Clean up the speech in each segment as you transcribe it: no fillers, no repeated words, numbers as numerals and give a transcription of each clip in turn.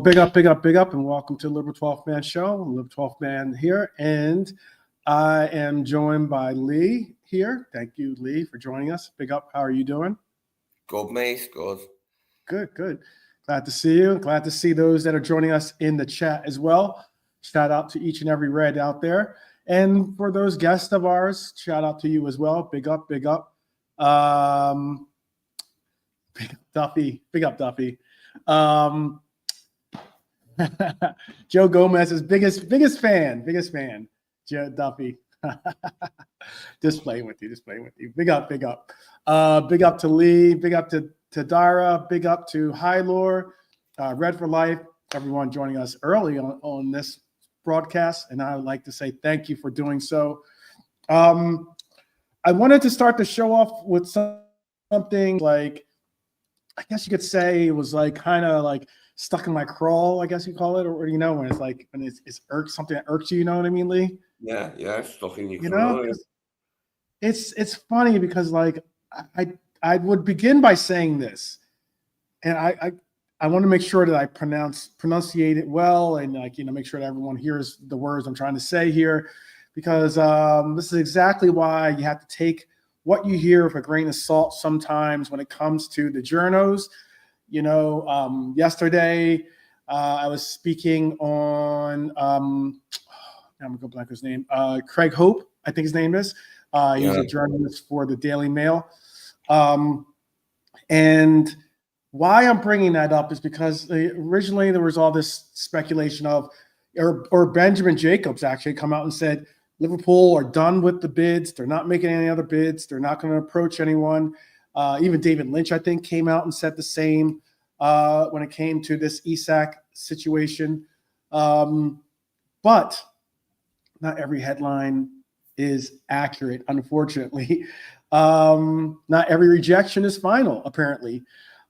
big up, and welcome to Liverpool 12th Man Show. Liverpool 12th Man here, and I am joined by Lee here. Thank you, Lee, for joining us. Big up. How are you doing? Good, mate. Good. Good. Glad to see you. Glad to see those that are joining us in the chat as well. Shout out to each and every Red out there. And for those guests of ours, shout out to you as well. Big up. Big up, Duffy. Big up, Duffy. Joe Gomez's biggest fan, Joe Duffy. Just playing with you. Big up. Big up to Lee. Big up to Dara. Big up to Hylor, Red for Life. Everyone joining us early on this broadcast, and I would like to say thank you for doing so. I wanted to start the show off with something like, I guess you could say it was like kind of like stuck in my crawl, I guess you call it, or you know, when it's like when it's something that irks you, you know what I mean, Lee? Yeah, stuck in your crawl. It's funny because like I would begin by saying this, and I want to make sure that I pronunciate it well, and like, you know, make sure that everyone hears the words I'm trying to say here, because this is exactly why you have to take what you hear with a grain of salt sometimes when it comes to the journos. You know, yesterday I was speaking on, I'm going to go blank his name, Craig Hope, I think his name is. He's a journalist for the Daily Mail. And why I'm bringing that up is because originally there was all this speculation of, or Benjamin Jacobs actually come out and said, Liverpool are done with the bids. They're not making any other bids. They're not going to approach anyone. Even David Lynch, I think, came out and said the same when it came to this Isak situation. But not every headline is accurate, unfortunately. Not every rejection is final, apparently.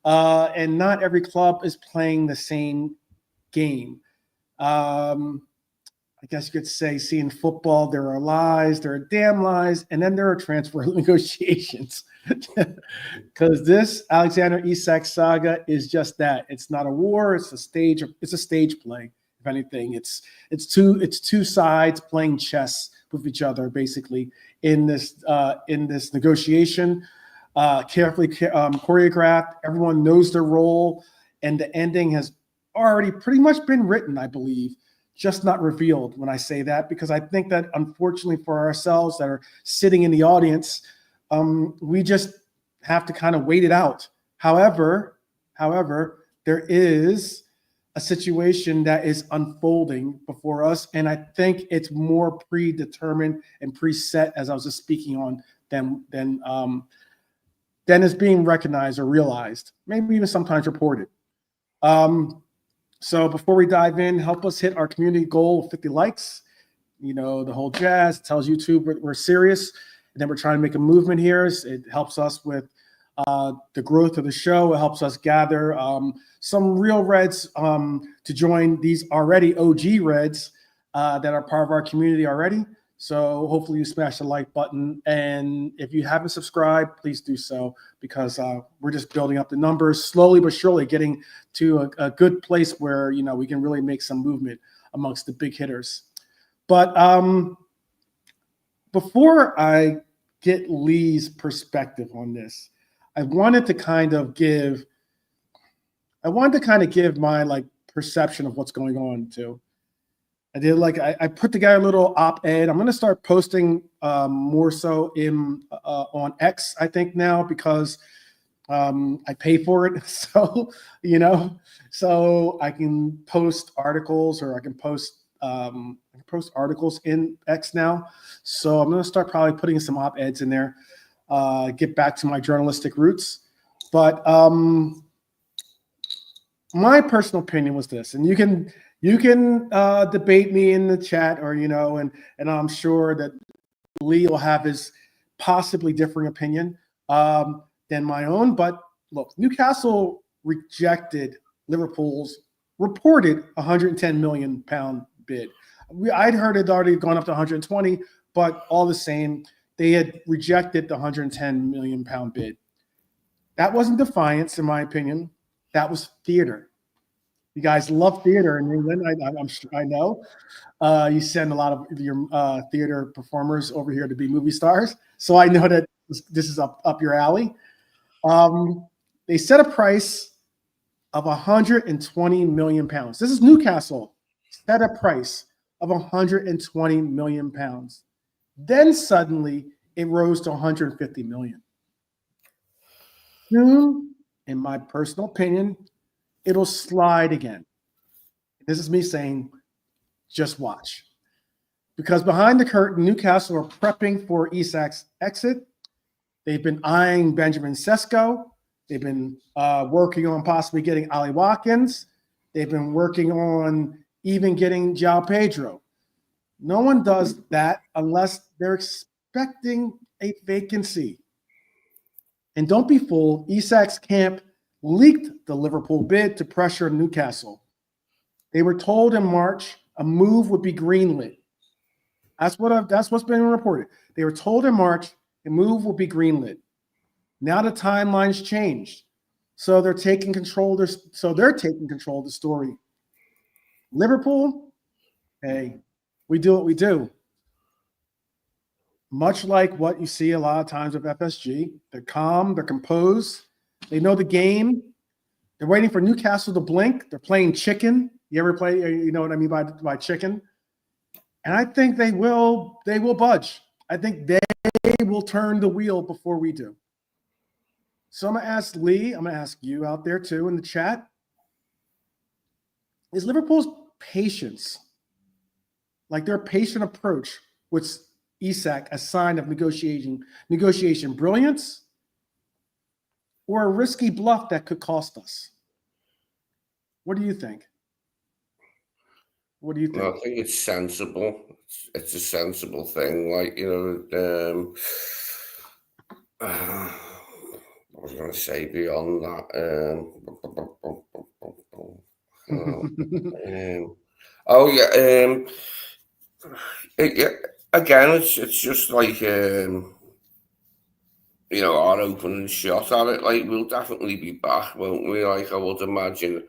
And not every club is playing the same game. I guess you could say, see, in football, there are lies, there are damn lies, and then there are transfer negotiations. Because this Alexander Isak saga is just that. It's not a war, it's a stage play. If anything, it's two sides playing chess with each other, basically, in this negotiation. Carefully choreographed. Everyone knows their role, and the ending has already pretty much been written, I believe. Just not revealed when I say that, because I think that unfortunately for ourselves that are sitting in the audience, we just have to kind of wait it out. However, there is a situation that is unfolding before us, and I think it's more predetermined and preset, as I was just speaking on, than is being recognized or realized, maybe even sometimes reported. So before we dive in, help us hit our community goal of 50 likes. You know, the whole jazz. It tells YouTube we're serious, and then we're trying to make a movement here. It helps us with the growth of the show. It helps us gather some real Reds to join these already OG Reds that are part of our community already. So hopefully you smash the like button. And if you haven't subscribed, please do so, because we're just building up the numbers slowly but surely, getting to a good place where, you know, we can really make some movement amongst the big hitters. But before I get Lee's perspective on this, I wanted to kind of give my like perception of what's going on too. I did I put together a little op-ed. I'm going to start posting more so on X, I think, now, because I pay for it. So, you know, so I can post articles, or I can post articles in X now. So I'm going to start probably putting some op-eds in there, get back to my journalistic roots. But my personal opinion was this, and you can debate me in the chat, or, you know, and I'm sure that Lee will have his possibly differing opinion than my own. But look, Newcastle rejected Liverpool's reported £110 million bid. I'd heard it already gone up to 120, but all the same, they had rejected the £110 million bid. That wasn't defiance, in my opinion. That was theater. You guys love theater in England. I'm sure I know. You send a lot of your theater performers over here to be movie stars, so I know that this is up your alley. They set a price of 120 million pounds. This is Newcastle. Set a price of 120 million pounds. Then suddenly it rose to 150 million. Soon, in my personal opinion, it'll slide again. This is me saying, just watch. Because behind the curtain, Newcastle are prepping for Isak's exit. They've been eyeing Benjamin Sesko. They've been working on possibly getting Ali Watkins. They've been working on even getting João Pedro. No one does that unless they're expecting a vacancy. And don't be fooled, Isak's camp leaked the Liverpool bid to pressure Newcastle. They were told in March a move would be greenlit. That's what's been reported. They were told in March a move will be greenlit. Now the timeline's changed, so they're taking control. They're taking control of the story. Liverpool, hey, we do what we do. Much like what you see a lot of times with FSG, they're calm, they're composed, they know the game. They're waiting for Newcastle to blink. They're playing chicken. You ever play? You know what I mean by chicken? And I think they will budge. I think they will turn the wheel before we do. So I'm going to ask Lee, I'm going to ask you out there too in the chat. Is Liverpool's patience, like their patient approach with Isak, a sign of negotiation brilliance, or a risky bluff that could cost us? What do you think? What do you think? Well, I think it's sensible. It's a sensible thing. Like, what was I going to say beyond that? Again, it's just like our opening shot at it. Like, we'll definitely be back, won't we? Like, I would imagine if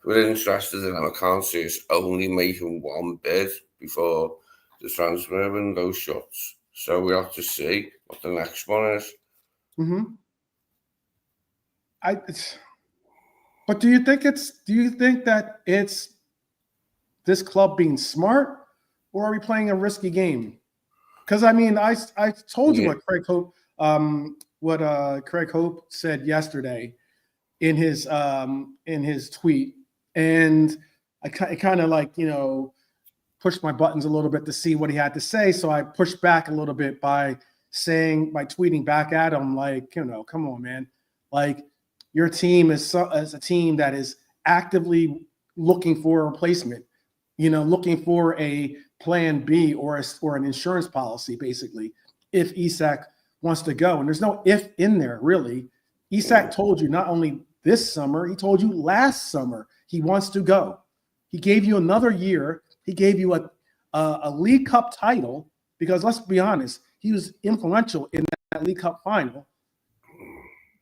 we're interested in them, I can't see us only making one bid before the transfer window shuts. So we have to see what the next one is. Mm-hmm. But do you think that it's this club being smart, or are we playing a risky game? Because I mean, I told you what Craig Hope said yesterday in his tweet, and I kind of like pushed my buttons a little bit to see what he had to say. So I pushed back a little bit by tweeting back at him like, come on, man, like your team is a team that is actively looking for a replacement, looking for a plan B or an insurance policy, basically, if Isak wants to go. And there's no if in there, really. Isak told you not only this summer, he told you last summer he wants to go. He gave you another year. He gave you a League Cup title because, let's be honest, he was influential in that League Cup final.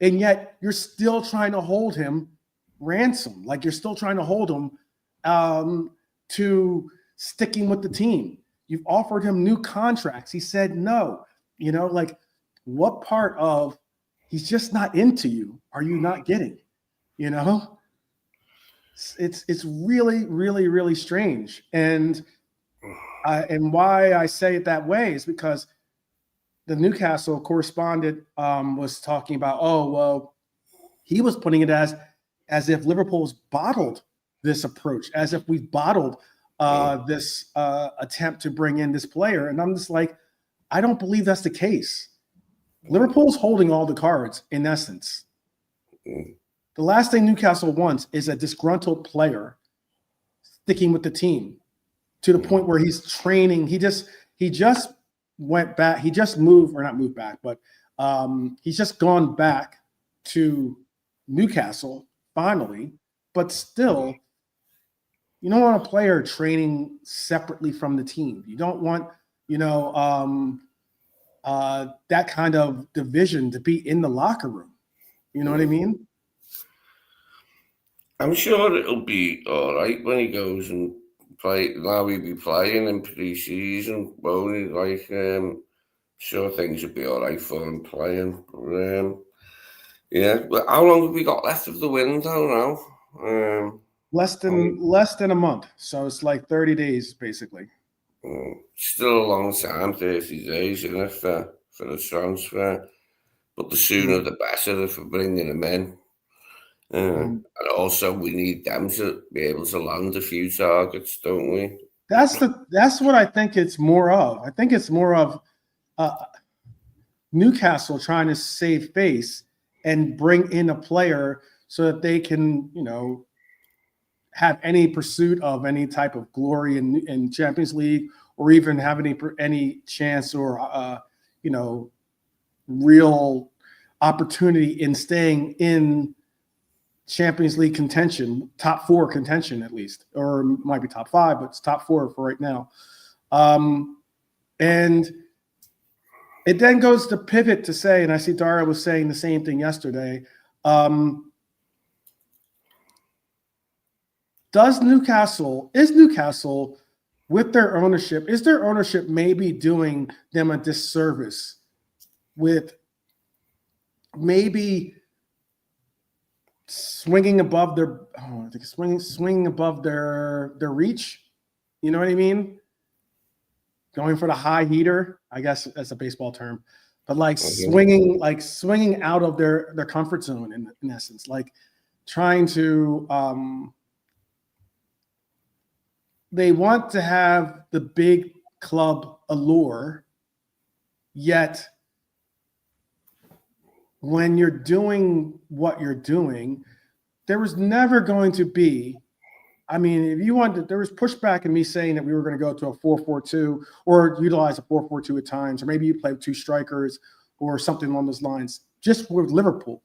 And yet you're still trying to hold him ransom. Like, you're still trying to hold him to sticking with the team. You've offered him new contracts. He said no. Like, what part of he's just not into you are you not getting? It's really, really, really strange. And why I say it that way is because the Newcastle correspondent was talking about, he was putting it as if Liverpool's bottled this approach, as if we've bottled this attempt to bring in this player. And I'm just like, I don't believe that's the case. Liverpool's holding all the cards in essence. The last thing Newcastle wants is a disgruntled player sticking with the team to the point where he's training. He just went back. He just moved, or not moved back, but he's just gone back to Newcastle finally. But still, you don't want a player training separately from the team. You don't want, that kind of division to be in the locker room. You know what I mean? I'm sure it'll be all right when he goes and play. Now he'll be playing in pre-season, won't he? Like, sure things will be all right for him playing. Yeah, but how long have we got left of the window now? Less than a month, so it's like 30 days basically. Still a long time, 30 days, isn't it, for the transfer? But the sooner the better if we're bringing him in. And also, we need them to be able to land a few targets, don't we? That's what I think it's more of. I think it's more of Newcastle trying to save face and bring in a player so that they can, have any pursuit of any type of glory in Champions League, or even have any chance or real opportunity in staying in Champions League contention, top 4 contention at least, or it might be top 5, but it's top 4 for right now. And it then goes to pivot to say, and I see Dara was saying the same thing yesterday. Is Newcastle with their ownership, is their ownership maybe doing them a disservice with maybe swinging above their swinging above their reach? You know what I mean? Going for the high heater, I guess that's a baseball term, but like swinging out of their comfort zone in essence, like trying to they want to have the big club allure, yet when you're doing what you're doing, there was never going to be, I mean, if you wanted, there was pushback in me saying that we were going to go to a 4-4-2 or utilize a 4-4-2 at times, or maybe you play with 2 strikers or something along those lines. Just with Liverpool,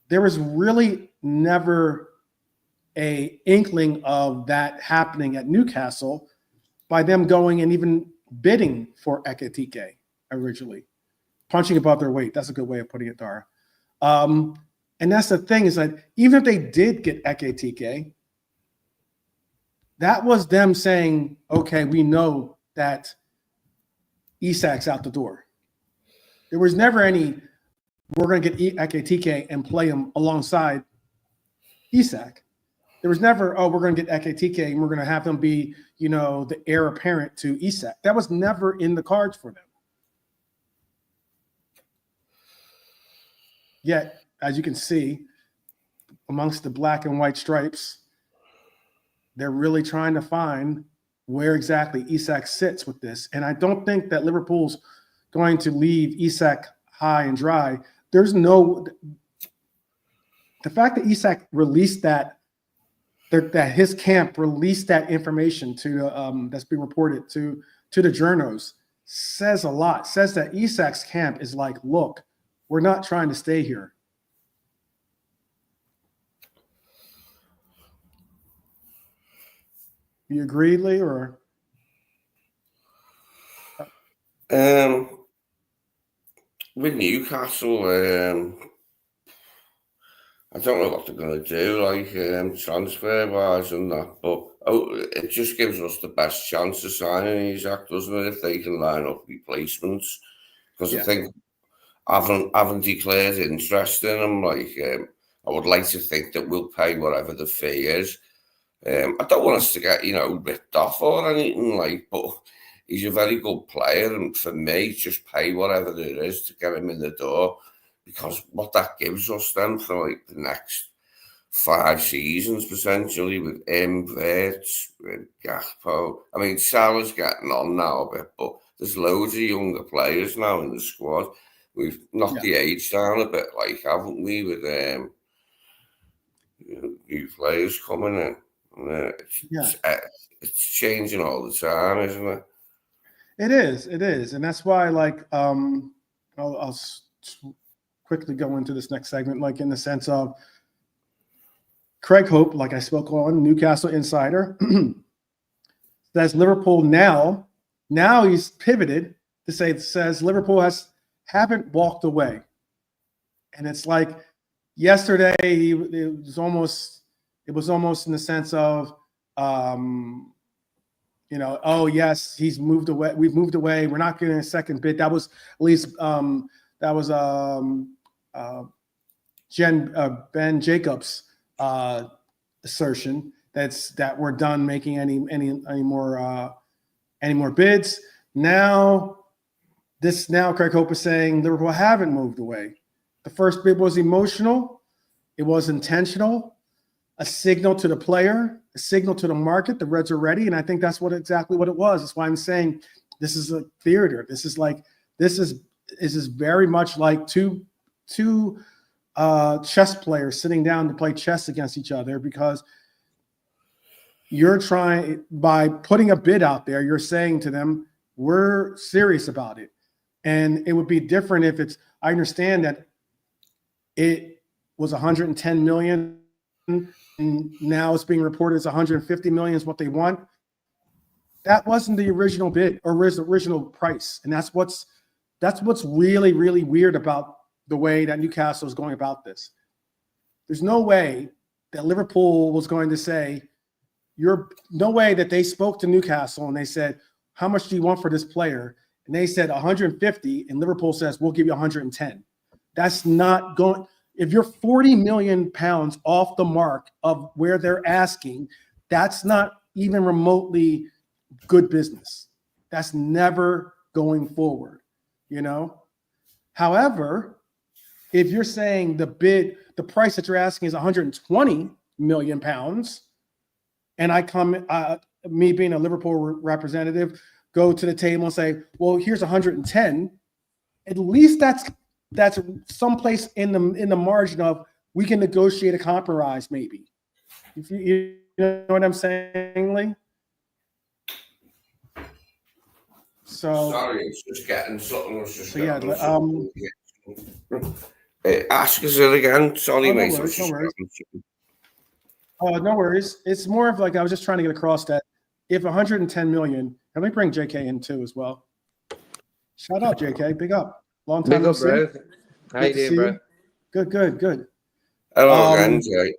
there was really never a inkling of that happening at Newcastle by them going and even bidding for Ekitike originally, punching above their weight. That's a good way of putting it, Dara. And that's the thing, is that even if they did get Ekitike, that was them saying, okay, we know that Isak's out the door. There was never any, we're going to get Ekitike and play him alongside Isak. There was never, oh, we're going to get Ekitike and we're going to have them be, the heir apparent to Isak. That was never in the cards for them. Yet, as you can see, amongst the black and white stripes, they're really trying to find where exactly Isak sits with this. And I don't think that Liverpool's going to leave Isak high and dry. There's the fact that Isak released that his camp released that information to that's being reported to the journos says a lot. Says that Isak's camp is like, look, we're not trying to stay here. You agree, Lee, or? With Newcastle, I don't know what they're going to do, like transfer-wise and that, but it just gives us the best chance of signing Isak, doesn't it, if they can line up replacements? Because I think I haven't declared interest in him. Like, I would like to think that we'll pay whatever the fee is. I don't want us to get, ripped off or anything, like, but he's a very good player, and for me, just pay whatever there is to get him in the door. Because what that gives us then for like the next 5 seasons potentially with him, Verts, with Gakpo. I mean, Salah's getting on now a bit, but there's loads of younger players now in the squad. We've knocked the age down a bit, like, haven't we, with new players coming in. It's changing all the time, isn't it? It is, and that's why, like, I'll quickly go into this next segment, like in the sense of Craig Hope, like I spoke on, Newcastle Insider, says Liverpool now he's pivoted to say, it says Liverpool haven't walked away. And it's like yesterday, it it was almost in the sense of, oh yes, he's moved away. We've moved away. We're not getting a second bid. That was at least Ben Jacobs' assertion that we're done making any more bids. Now Craig Hope is saying Liverpool haven't moved away. The first bid was emotional. It was intentional, a signal to the player, a signal to the market. The Reds are ready, and I think that's exactly what it was. That's why I'm saying this is a theater. This is very much like two chess players sitting down to play chess against each other, because you're trying, by putting a bid out there, you're saying to them, we're serious about it. And it would be different if I understand that it was 110 million, and now it's being reported as 150 million is what they want. That wasn't the original bid or original price. And that's what's really, really weird about the way that Newcastle is going about this. There's no way that Liverpool was going to say, no way that they spoke to Newcastle and they said, how much do you want for this player? And they said 150, and Liverpool says, we'll give you 110. That's not going. If you're 40 million pounds off the mark of where they're asking, that's not even remotely good business. That's never going forward, However, if you're saying the price that you're asking is 120 million pounds, and I come, me being a Liverpool representative, go to the table and say, well, here's 110. At least that's someplace in the margin of we can negotiate a compromise, maybe. If you know what I'm saying, Lee? So sorry, it's just getting something. Ask us it again. Sorry, mate. No worries. It's more of like, I was just trying to get across that if 110 million, let me bring JK in too as well. Shout out, JK. Big up. Long time no see. Bro. How you doing, bro? Good. Hello again, Jay.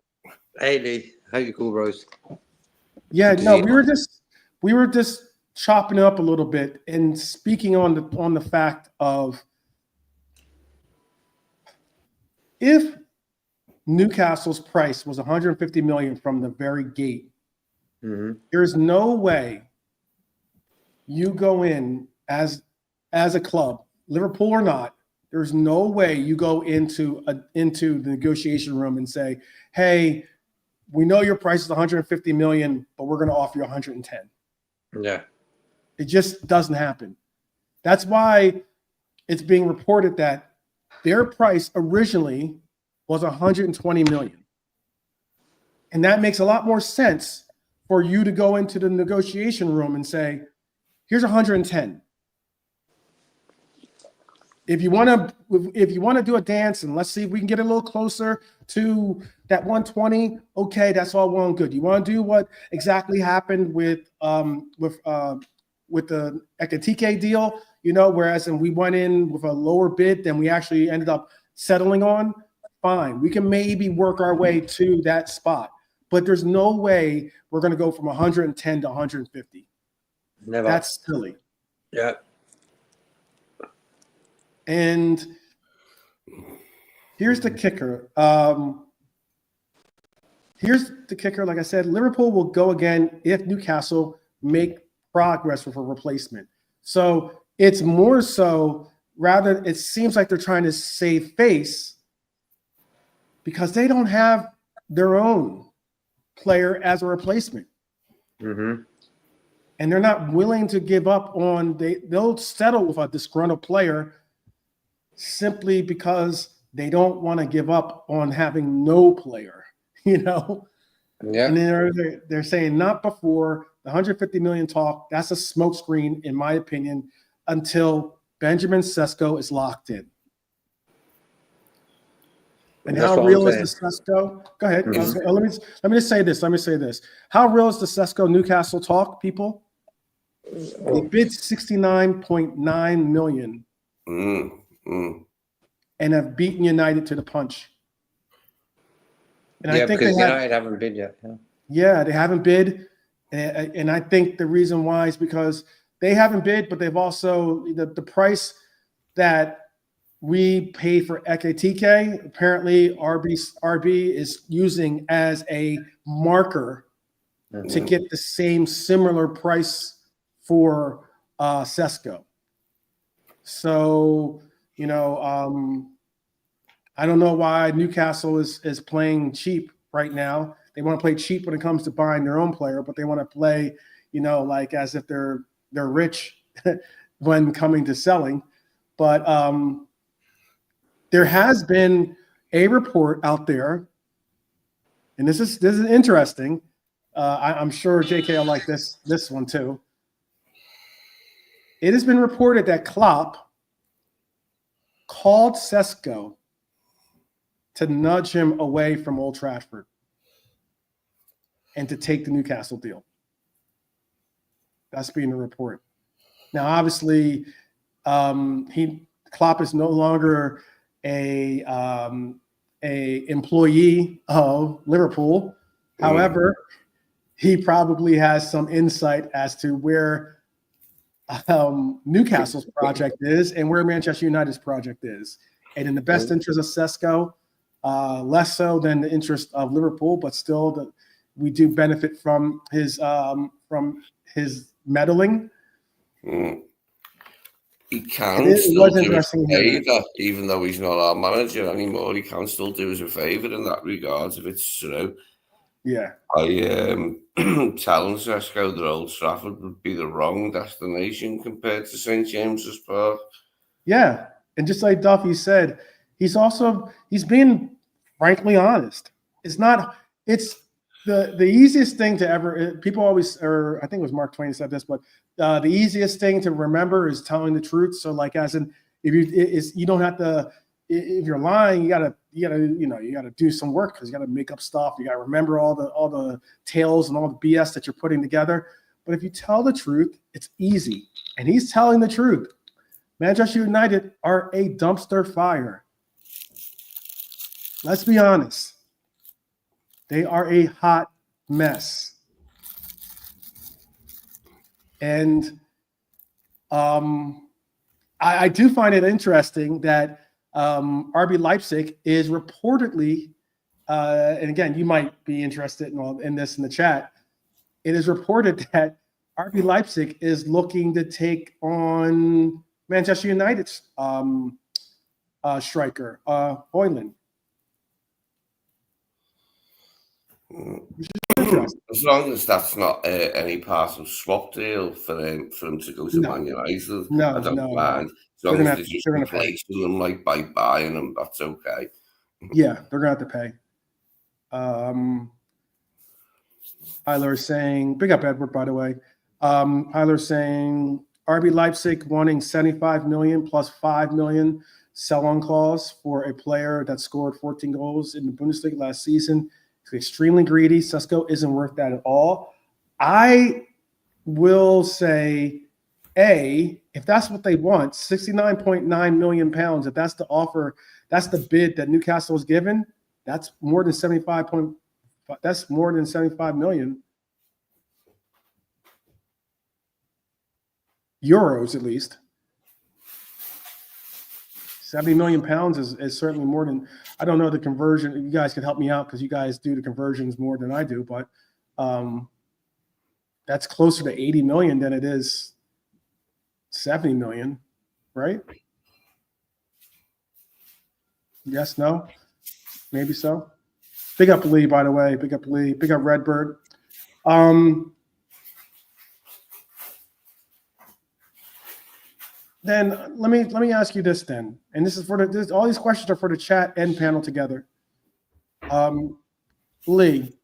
Hey, Lee. How you cool, bros? Yeah, no, we were just chopping it up a little bit and speaking on the fact of, if Newcastle's price was 150 million from the very gate, there's no way you go in as a club, Liverpool or not, there's no way you go into the negotiation room and say, hey, we know your price is 150 million, but we're going to offer you 110. Yeah. It just doesn't happen. That's why it's being reported that their price originally was 120 million. And that makes a lot more sense for you to go into the negotiation room and say, here's 110. If you want to do a dance and let's see if we can get a little closer to that 120, okay, that's all well and good. You want to do what exactly happened with the Ekatike deal, whereas we went in with a lower bid than we actually ended up settling on, fine. We can maybe work our way to that spot. But there's no way we're going to go from 110 to 150. Never. That's silly. Yeah. And here's the kicker. Like I said, Liverpool will go again if Newcastle make progress with a replacement. So it's more so, rather, it seems like they're trying to save face because they don't have their own player as a replacement. Mm-hmm. And they're not willing to give up on, they'll settle with a disgruntled player simply because they don't want to give up on having no player, Yeah. And they're saying not before the 150 million talk. That's a smokescreen, in my opinion, until Benjamin Sesko is locked in. And that's how real is the Sesko? Go ahead. Mm-hmm. Let me just say this. How real is the Sesko Newcastle talk, people? They bid 69.9 million and have beaten United to the punch. And yeah, I think because they United haven't bid yet. they haven't bid. And I think the reason why is because they haven't bid, but they've also the price that we pay for Ekitike, apparently RB is using as a marker to get the same similar price for Sesko. So, I don't know why Newcastle is playing cheap right now. They want to play cheap when it comes to buying their own player, but they want to play, like as if they're rich when coming to selling. But there has been a report out there, and this is interesting. I'm sure JK will like this one too. It has been reported that Klopp called Sesko to nudge him away from Old Trafford and to take the Newcastle deal. That's being the report. Now, obviously, Klopp is no longer a employee of Liverpool. However, he probably has some insight as to where Newcastle's project is and where Manchester United's project is. And in the best interest of Sesko, less so than the interest of Liverpool, but still we do benefit from his meddling. He can still do us a favour, even though he's not our manager anymore. He can still do us a favour in that regard, if it's true. Yeah. I telling Sesko that Old Trafford would be the wrong destination compared to St. James's Park. Yeah. And just like Duffy said, he's been frankly honest. It's the easiest thing to ever, people always, or I think it was Mark Twain said this, but the easiest thing to remember is telling the truth. So like, as in, you don't have to, if you're lying, you gotta do some work because you gotta make up stuff. You gotta remember all the tales and all the BS that you're putting together. But if you tell the truth, it's easy. And he's telling the truth. Manchester United are a dumpster fire. Let's be honest. They are a hot mess. And I do find it interesting that RB Leipzig is reportedly, and again, you might be interested in this in the chat. It is reported that RB Leipzig is looking to take on Manchester United's striker, Højlund. As long as that's not any part of swap deal for him to go to Man United, I don't mind. As long as they're just replacing them like by buying them, that's okay. Yeah, they're gonna have to pay. Tyler saying, big up Edward, by the way. Tyler saying RB Leipzig wanting 75 million plus 5 million sell-on clause for a player that scored 14 goals in the Bundesliga last season. Extremely greedy. Sesko isn't worth that at all. I will say, if that's what they want, 69.9 million pounds, if that's the offer, that's the bid that Newcastle is given, that's more than 75 million euros at least. 70 million pounds is certainly more than, I don't know the conversion. You guys can help me out because you guys do the conversions more than I do, but that's closer to 80 million than it is 70 million, right? Yes, no? Maybe so. Big up Lee, by the way. Big up Lee. Big up Redbird. Then let me ask you this then, and this is for all these questions are for the chat and panel together. Lee,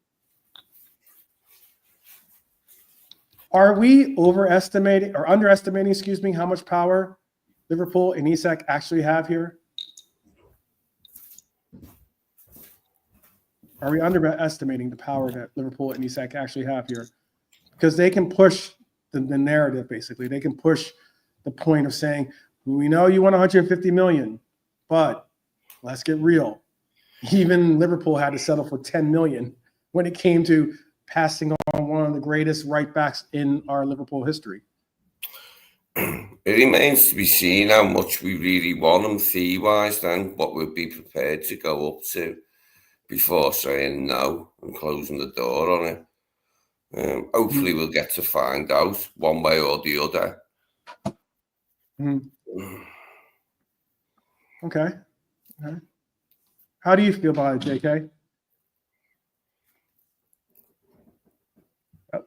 are we overestimating or underestimating, excuse me, how much power Liverpool and Isak actually have here? Are we underestimating the power that Liverpool and Isak actually have here? Because they can push the narrative, basically. They can push the point of saying, we know you want 150 million, but let's get real. Even Liverpool had to settle for 10 million when it came to passing on one of the greatest right backs in our Liverpool history. It remains to be seen how much we really want him fee-wise, then what we'd be prepared to go up to before saying no and closing the door on it. Hopefully we'll get to find out one way or the other. Okay. How do you feel about it, JK? Oh,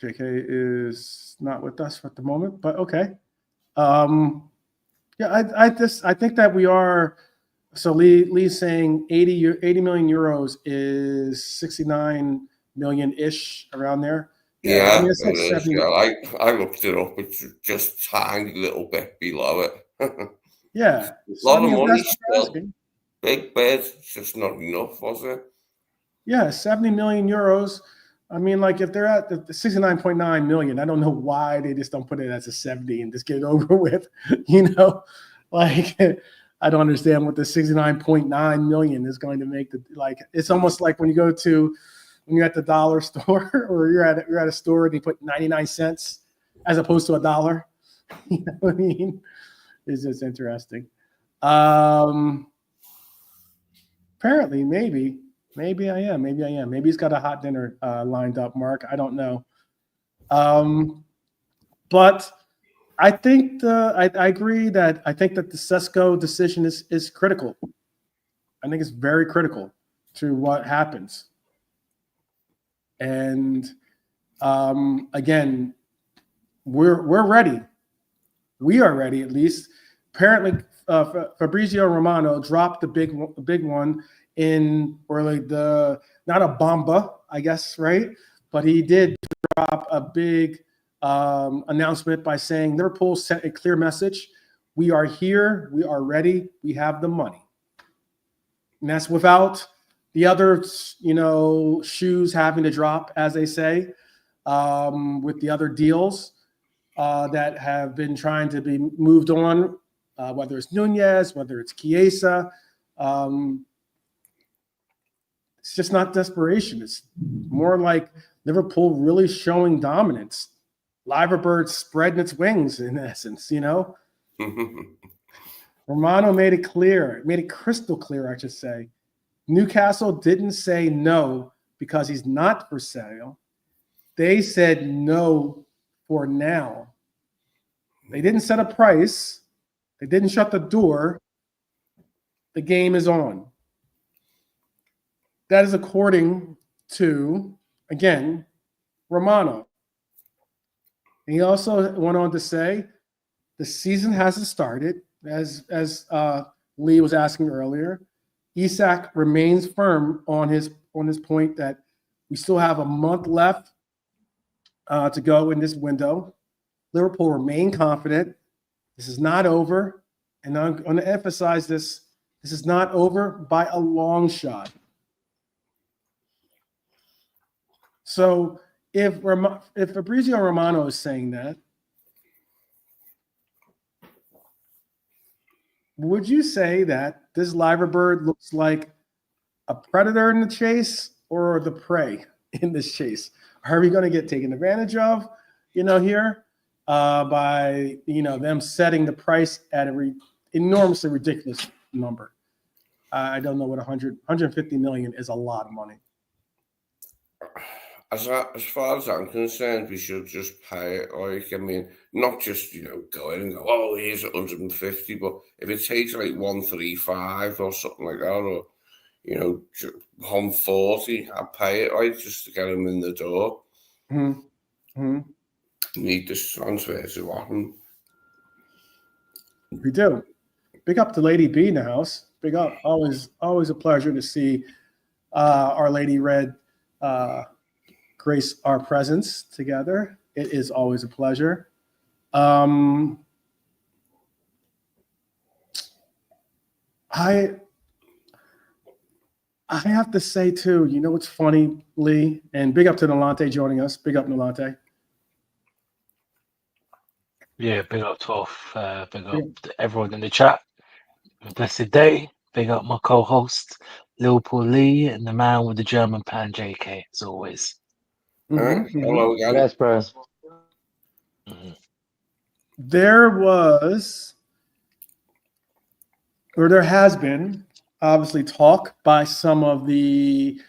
JK is not with us at the moment, but okay. Yeah, I think that we are. So Lee's saying 80 million euros is 69 million ish around there. Yeah, I mean, it's like it is. 70. Yeah, I looked it up. It's just a tiny little bit below it. Yeah, A so, lot I mean, of if money that's what you're still. asking, Big bid, it's just not enough, was it? yeah, 70 million euros. I mean, like if they're at the 69.9 million, I don't know why they just don't put it as a 70 and just get it over with. Like I don't understand what the 69.9 million is going to make. It's almost like when you're at the dollar store or you're at a store and you put 99 cents as opposed to $1. You know what I mean? It's just interesting. Apparently, maybe I am. Maybe he's got a hot dinner lined up, Mark. I don't know. But I think I agree that I think that the Sesko decision is critical. I think it's very critical to what happens. And again, we're ready. We are ready, at least. Apparently, Fabrizio Romano dropped the big one not a bomba, I guess, right? But he did drop a big announcement by saying Liverpool sent a clear message. We are here. We are ready. We have the money. And that's without the other, shoes having to drop, as they say, with the other deals that have been trying to be moved on, whether it's Nunez, whether it's Chiesa. It's just not desperation. It's more like Liverpool really showing dominance. Liverbird spreading its wings, in essence, Romano made it crystal clear, I should say. Newcastle didn't say no because he's not for sale. They said no for now. They didn't set a price. They didn't shut the door. The game is on. That is according to, again, Romano. And he also went on to say the season hasn't started, as Lee was asking earlier. Isak remains firm on his point that we still have a month left to go in this window. Liverpool remain confident. This is not over. And I'm going to emphasize this. This is not over by a long shot. So if Fabrizio Romano is saying that, would you say that this Liverbird looks like a predator in the chase or the prey in this chase? Are we going to get taken advantage of, here by, them setting the price at an enormously ridiculous number? I don't know what 150 million is a lot of money. As far as I'm concerned, we should just pay it. Not just, go in and go, oh, here's 150, but if it takes like 135 or something like that, or, 140, I'd pay it, just to get him in the door. Need this transfer to happen. We do. Big up to Lady B in the house. Big up. Always a pleasure to see our Lady Red grace our presence together. It is always a pleasure. I have to say too, what's funny, Lee, and big up to Nolante joining us. Big up, Nolante. Yeah, big up 12. Big up to everyone in the chat. A blessed day. Big up my co-host, Liverpool Lee, and the man with the German pan, JK, as always. Hello again. Yes, bro. There was, or there has been, obviously talk by some of the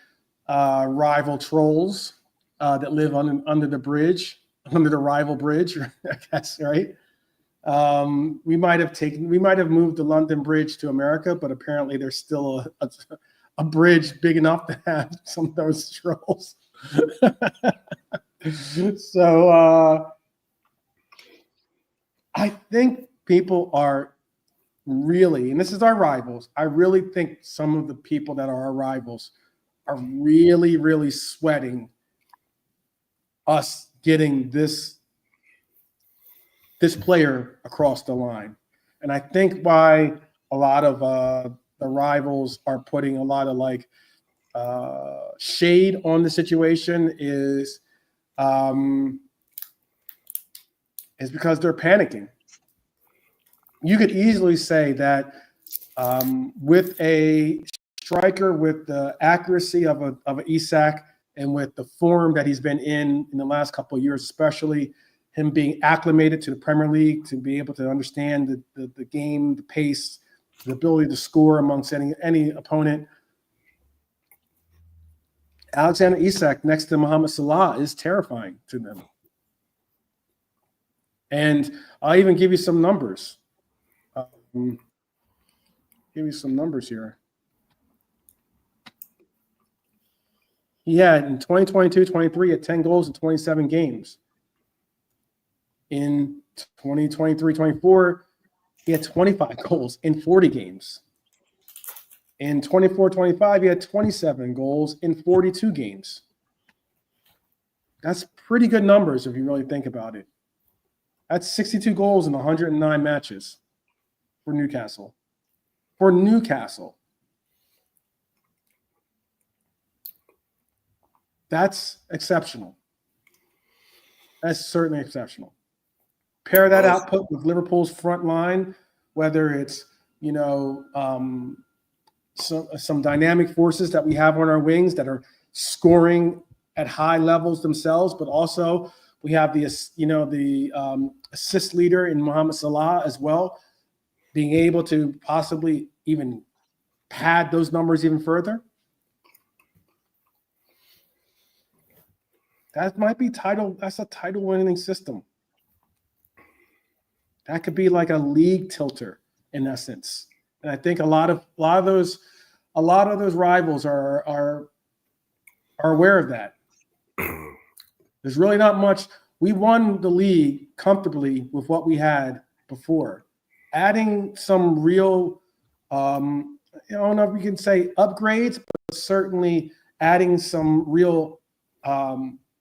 rival trolls that live under the bridge, under the rival bridge, I guess, right? We might have moved the London Bridge to America, but apparently there's still a bridge big enough to have some of those trolls. So I think people are really, and this is our rivals, I really think some of the people that are our rivals are really, really sweating us getting this player across the line. And I think why a lot of the rivals are putting a lot of shade on the situation is because they're panicking. You could easily say that with a striker with the accuracy of an Isak and with the form that he's been in the last couple of years, especially him being acclimated to the Premier League, to be able to understand the game, the pace, the ability to score amongst any opponent. Alexander Isak next to Mohamed Salah is terrifying to them. And I'll even give you some numbers. Give you some numbers here. He had in 2022-23 at 10 goals in 27 games. In 2023-24, he had 25 goals in 40 games. In 24-25, he had 27 goals in 42 games. That's pretty good numbers if you really think about it. That's 62 goals in 109 matches for Newcastle. For Newcastle. That's exceptional. That's certainly exceptional. Pair that output with Liverpool's front line, whether it's, some dynamic forces that we have on our wings that are scoring at high levels themselves, but also we have the assist leader in Mohamed Salah as well, being able to possibly even pad those numbers even further. That might be that's a title winning system. That could be like a league tilter in essence. And I think a lot of those rivals are aware of that. There's really not much. We won the league comfortably with what we had before. Adding some real, I don't know if we can say upgrades, but certainly adding some real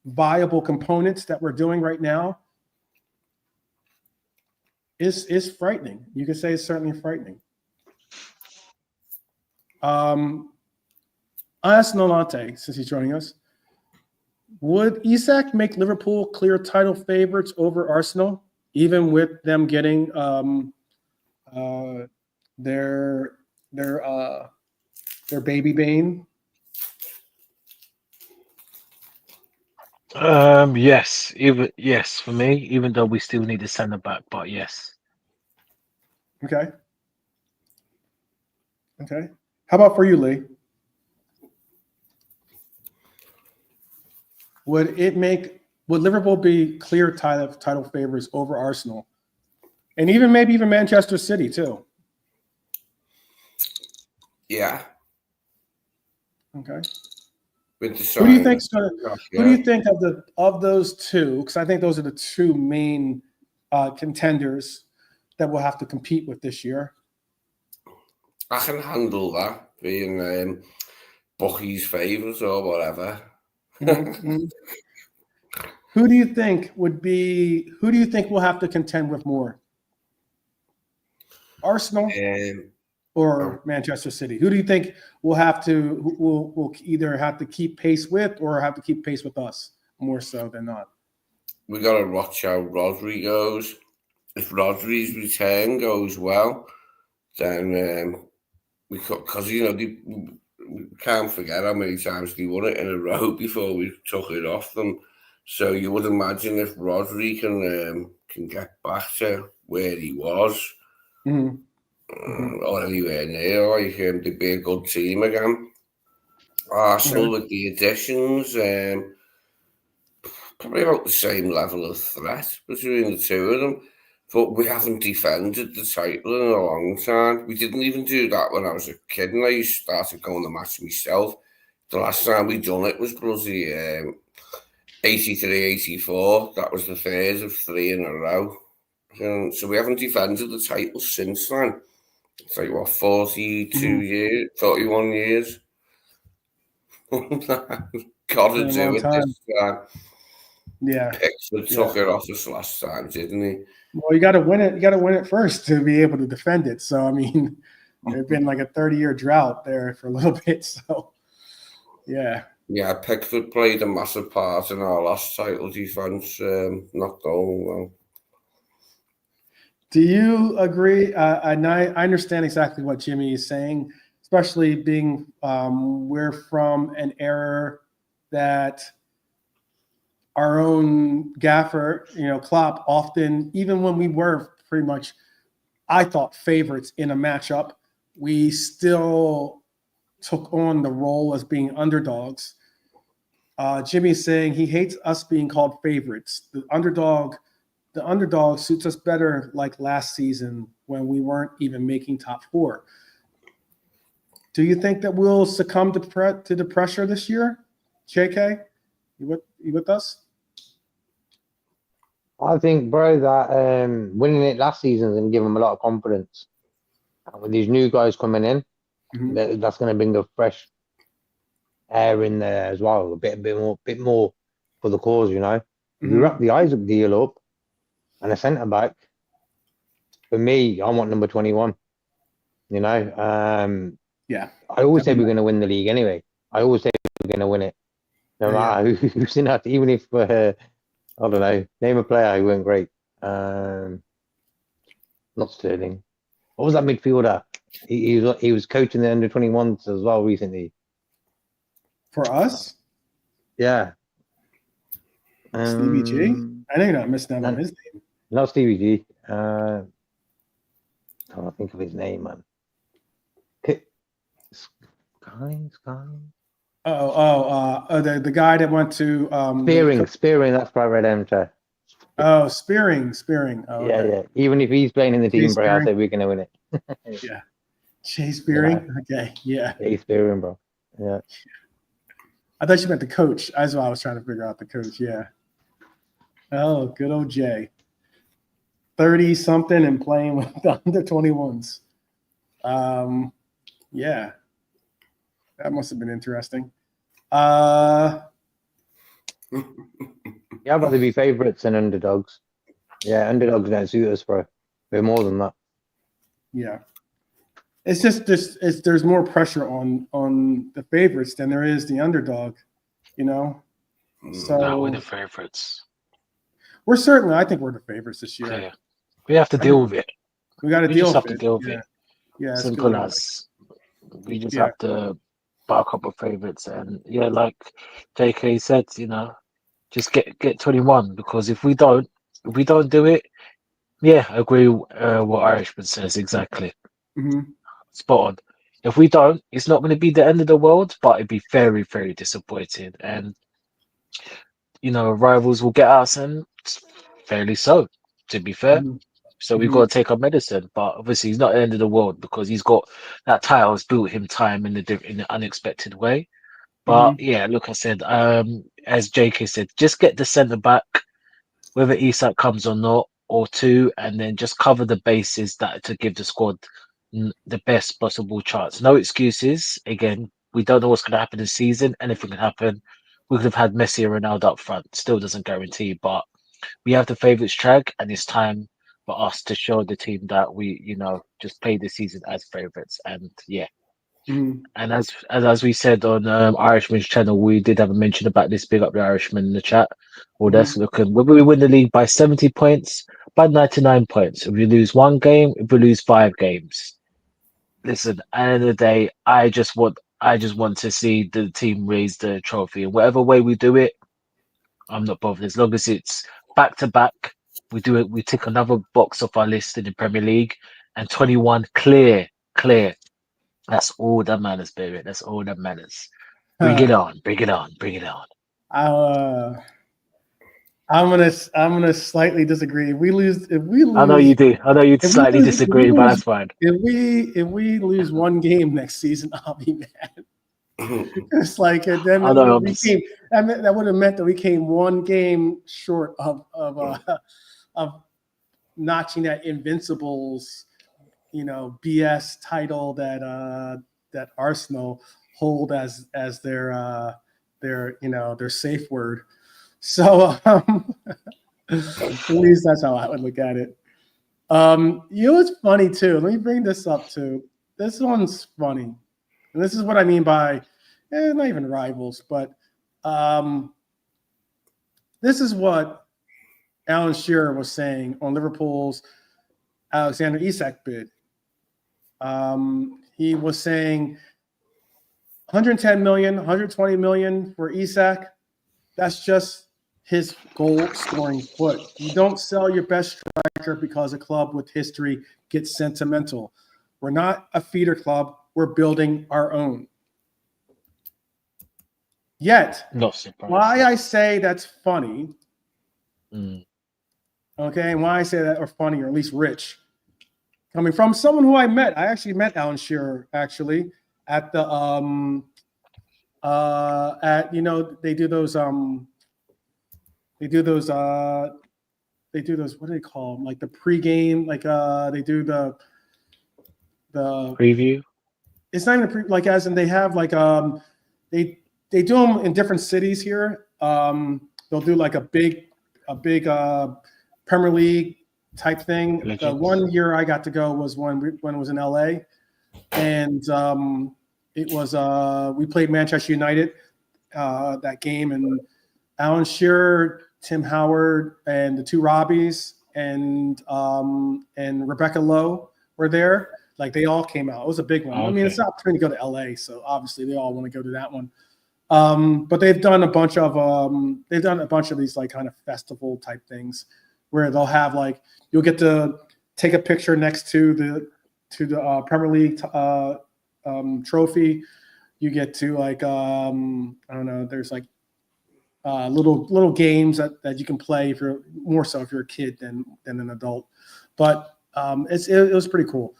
viable components that we're doing right now is frightening. You could say it's certainly frightening. Ask Nolante, since he's joining us, would Isak make Liverpool clear title favorites over Arsenal, even with them getting their baby Bane? Yes, yes for me. Even though we still need a centre back, but yes. Okay. How about for you, Lee? Would Liverpool be clear title favorites over Arsenal, and maybe even Manchester City too? Yeah. Okay. With the Who do you think? Who do you think of those two? Because I think those are the two main contenders that we'll have to compete with this year. I can handle that being Bucky's favourites or whatever. Mm-hmm. Who do you think we'll have to contend with more? Arsenal or Manchester City? Who do you think we'll either have to keep pace with or have to keep pace with us more so than not? We got to watch how Rodri goes. If Rodri's return goes well, then because we can't forget how many times they won it in a row before we took it off them. So you would imagine if Rodri can get back to where he was, or anywhere near, like they'd be a good team again. Arsenal with the additions, probably about the same level of threat between the two of them. But we haven't defended the title in a long time. We didn't even do that when I was a kid and I started going to match myself. The last time we done it was bloody 83, 84. That was the third of 3 in a row. So we haven't defended the title since then. It's like, what, 42 years, 41 years? Gotta do it this time. Yeah. Pickford took it off us last time, didn't he? Well, you got to win it. You got to win it first to be able to defend it. So, I mean, there's been like a 30-year drought there for a little bit. So, yeah. Yeah, Pickford played a massive part in our last title defense, not going well. Do you agree? And I understand exactly what Jimmy is saying, especially being we're from an era that our own gaffer, Klopp, often, even when we were pretty much, I thought, favorites in a matchup, we still took on the role as being underdogs. Jimmy's saying he hates us being called favorites. The underdog suits us better, like last season when we weren't even making top 4. Do you think that we'll succumb to the pressure this year? JK, you with us? I think, bro, that winning it last season is going to give them a lot of confidence. And with these new guys coming in, that's going to bring a fresh air in there as well. A bit more for the cause, If you wrap the Isak deal up and a centre back, for me, I want number 21. Yeah. I always say we're going to win the league anyway. I always say we're going to win it, no matter who's in that. Even if I don't know, name a player who went great. Not Sterling. What was that midfielder? He was coaching the under-21s as well recently. For us? Yeah. Stevie G? I know you're not missing out on his name. Not Stevie G. I can't think of his name, man. Sky. The guy that went to Spearing. That's Private Enter. Spearing. Oh, yeah. Even if he's playing in the team, bro, I say we're gonna win it. Yeah. Jay Spearing. Yeah. Okay. Yeah. Jay Spearing, bro. Yeah. I thought you meant the coach. That's why I was trying to figure out the coach. Yeah. Oh, good old Jay. 30-something and playing with the under-21s. Yeah. That must have been interesting. Yeah, I'd rather be favourites than underdogs. Yeah, underdogs don't suit us, bro. We're more than that. Yeah. It's just there's more pressure on the favorites than there is the underdog, So we're the favourites. I think we're the favorites this year. Yeah. We have to deal with it. We got to deal with it. Yeah. Simple as. We just have to bark up with favourites, and like JK said, just get 21, because if we don't do it, I agree what Irishman says exactly. Spot on. If we don't, it's not going to be the end of the world, but it'd be very, very disappointing, and rivals will get us, and fairly so, to be fair. So we've got to take our medicine, but obviously he's not the end of the world, because he's got that title has built him time in an unexpected way. But like I said, as JK said, just get the centre back, whether Isak comes or not, or 2, and then just cover the bases to give the squad the best possible chance. No excuses. Again, we don't know what's going to happen this season. Anything can happen. We could have had Messi or Ronaldo up front. Still doesn't guarantee, but we have the favourites track, and it's time for us to show the team that we, just play the season as favourites. And and as we said on Irishman's channel, we did have a mention about this. Big up the Irishman in the chat. Well, that's looking. Whether we win the league by 70 points, by 99 points. If we lose 1 game, if we lose 5 games, listen, at the end of the day, I just want to see the team raise the trophy. And whatever way we do it, I'm not bothered. As long as it's back to back, we do it. We tick another box off our list in the Premier League, and 21 clear. That's all that matters, baby. That's all that matters. Bring it on. uh, I'm gonna slightly disagree. If we lose, I know you do. I know you'd if we slightly lose, disagree, but that's fine. if we lose one game next season, I'll be mad. It's like then I know. that would have meant that we came one game short of notching that Invincibles, BS title that Arsenal hold as their safe word. So at least that's how I would look at it. It's funny too. Let me bring this up too. This one's funny, and this is what I mean by not even rivals, but this is what Alan Shearer was saying on Liverpool's Alexander Isak bid. He was saying 110 million, 120 million for Isak. That's just his goal scoring foot. You don't sell your best striker because a club with history gets sentimental. We're not a feeder club. We're building our own. Yet, Not surprised. why I say that's funny, Mm. okay, and why I say that are funny, or at least rich, coming from someone who I actually met Alan Shearer actually at the they do those what do they call them, like the pregame, like they do the Preview. it's not even like as in they have like they do them in different cities here. They'll do like a big Premier League type thing. Legends. The one year I got to go was when it was in LA, and it was we played Manchester United that game, and Alan Shearer, Tim Howard, and the two Robbies and Rebecca Lowe were there. Like they all came out. It was a big one. Okay. I mean, it's an opportunity to go to LA, so obviously they all want to go to that one. But they've done a bunch of these like kind of festival type things where they'll have like you'll get to take a picture next to the Premier League trophy. You get to like I don't know. There's like little games that you can play if you're a kid than an adult. But it was pretty cool.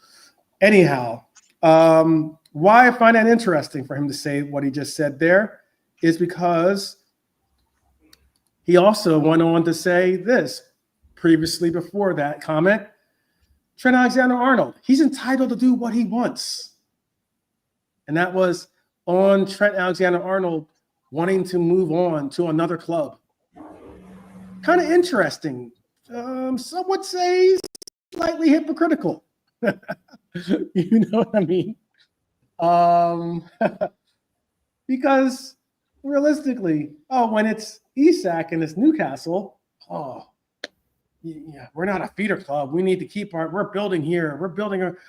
Anyhow, why I find that interesting for him to say what he just said there is because he also went on to say this previously before that comment. Trent Alexander-Arnold, he's entitled to do what he wants. And that was on Trent Alexander-Arnold wanting to move on to another club. Kind of interesting. Some would say slightly hypocritical. You know what I mean? Because realistically, when it's Isak and it's Newcastle, yeah, we're not a feeder club. We need to keep we're building here.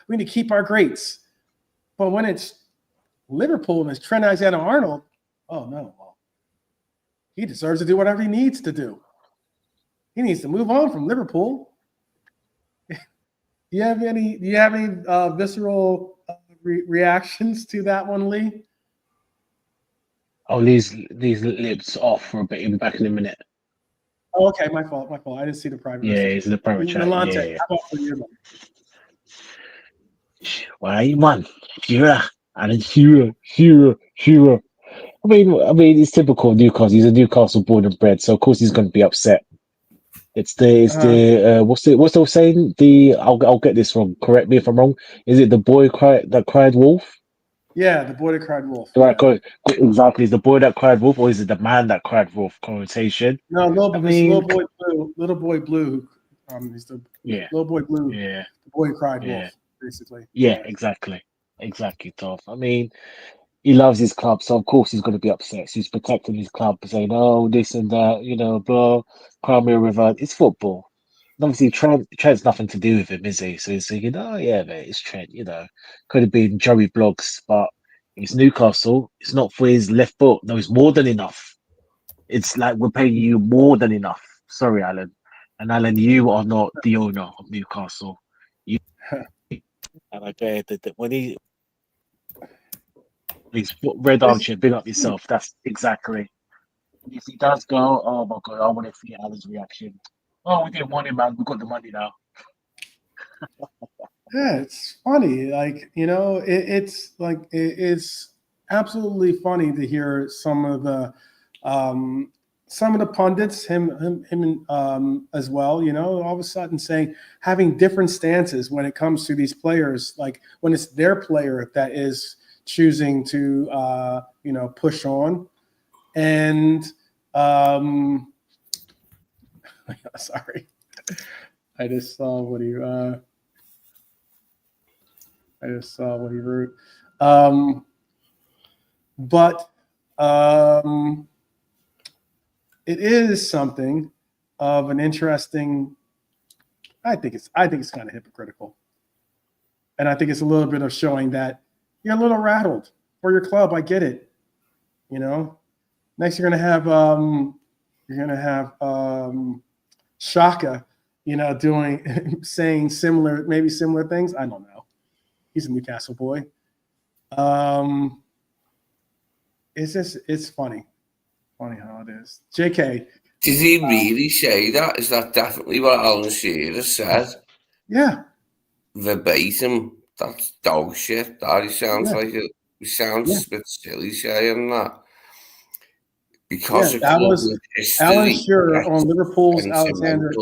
We need to keep our greats. But when it's Liverpool and it's Trent Alexander-Arnold, oh no, he deserves to do whatever he needs to do. He needs to move on from Liverpool. Do you have any visceral reactions to that one, Lee? Oh, these lips off for a bit back in a minute. Oh, okay, my fault. I didn't see the private. Yeah, it's the private chat. Milante, Yeah. how about for you? Why, man? Shearer. I mean, it's typical Newcastle. He's a Newcastle born and bred, so of course he's going to be upset. It's the what's the saying? I'll get this wrong. Correct me if I'm wrong. Is it the boy that cried wolf? Yeah, the boy that cried wolf. Right, exactly. Is the boy that cried wolf, or is it the man that cried wolf? Connotation. No, little boy blue. He's the little boy blue. Yeah, the boy who cried wolf, basically. Yeah, exactly, Toph. I mean, he loves his club, so of course he's going to be upset. So he's protecting his club, saying, "Oh, this and that, blah, cry me a river." It's football. obviously Trent's nothing to do with him, is he? So he's thinking, oh yeah, mate, it's Trent. Could have been Joey Blogs, but it's Newcastle. It's not for his left foot. No, it's more than enough. It's like we're paying you more than enough. Sorry, Alan. And Alan, you are not the owner of Newcastle. And I bet that when he's red armchair, big up yourself. That's exactly. If he does go, oh my god, I want to see Alan's reaction. Oh, we didn't want him, man. We got the money now. Yeah, it's funny. Like, it's absolutely funny to hear some of the pundits, him as well, all of a sudden saying, having different stances when it comes to these players, like when it's their player that is choosing to, push on. And sorry, I just saw what he wrote. But it is something of an interesting. I think it's kind of hypocritical, and I think it's a little bit of showing that you're a little rattled for your club. I get it. Next you're gonna have Shaka, saying similar things. I don't know. He's a Newcastle boy. It's funny how it is. JK. Did he really say that? Is that definitely what Alan Shearer said? Yeah. Verbatim. That's dog shit. That he sounds like it. He sounds a bit silly saying that. Because that was Alan Shearer on Liverpool's Alexander.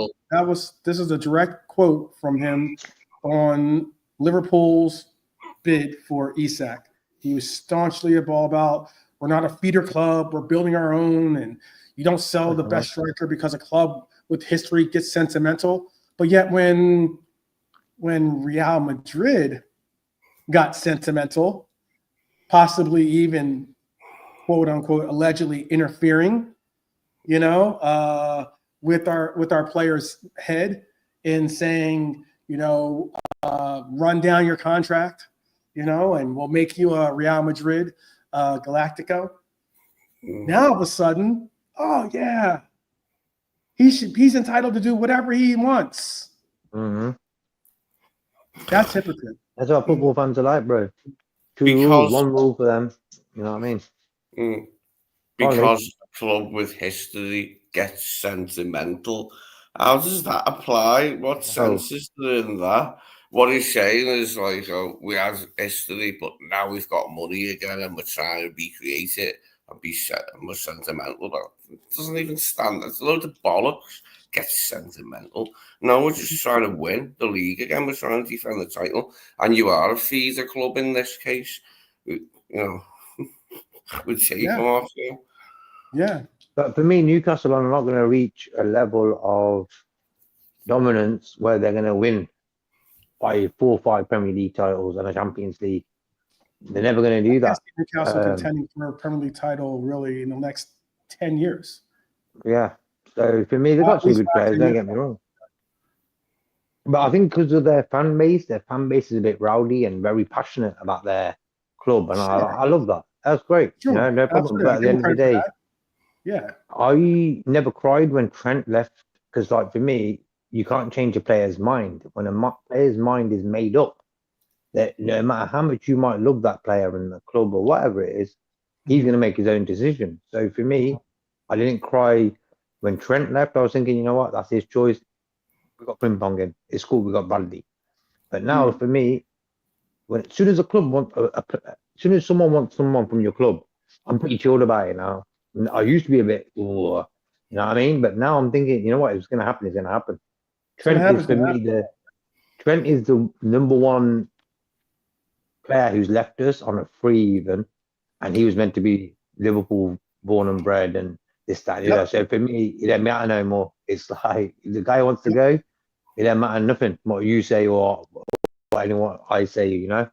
This is a direct quote from him on Liverpool's bid for Isak. He was staunchly all about, we're not a feeder club, we're building our own, and you don't sell the best striker because a club with history gets sentimental. But yet when Real Madrid got sentimental, possibly even quote unquote allegedly interfering, with our player's head in saying, run down your contract, and we'll make you a Real Madrid Galactico. Now all of a sudden, oh yeah, he's entitled to do whatever he wants. Mm-hmm. That's hypocrite. That's what football fans are like, bro. Rules, one rule for them. You know what I mean? Because a club with history gets sentimental. How does that apply? What sense is there in that? What he's saying is like, we had history, but now we've got money again and we're trying to recreate it and be more sentimental. It doesn't even stand. It's a load of bollocks. Gets sentimental. No, we're just trying to win the league again. We're trying to defend the title. And you are a feeder club in this case. Would say from our field. Yeah. But for me, Newcastle are not going to reach a level of dominance where they're going to win by 4 or 5 Premier League titles and a Champions League. They're never going to do that. Newcastle contending for a Premier League title really in the next 10 years. Yeah. So for me, they've got some good players, don't get me wrong. But I think because of their fan base is a bit rowdy and very passionate about their club. And I love that. That's great. Sure. No problem. But at the end of the day, I never cried when Trent left because, like, for me, you can't change a player's mind. When a player's mind is made up, that no matter how much you might love that player in the club or whatever it is, he's going to make his own decision. So for me, I didn't cry when Trent left. I was thinking, you know what, that's his choice. We got Frimpong in. It's cool. We got Bradley. But now, for me, as soon as a club wants, as soon as someone wants someone from your club, I'm pretty chilled about it now. I used to be a bit, you know what I mean? But now I'm thinking, you know what, if it's going to happen, it's going to happen. Trent is for me Trent is the number one player who's left us on a free even, and he was meant to be Liverpool born and bred and this, that, and the other. So for me, it doesn't matter no more. It's like if the guy wants to go, it doesn't matter nothing what you say or what anyone I say, Yeah.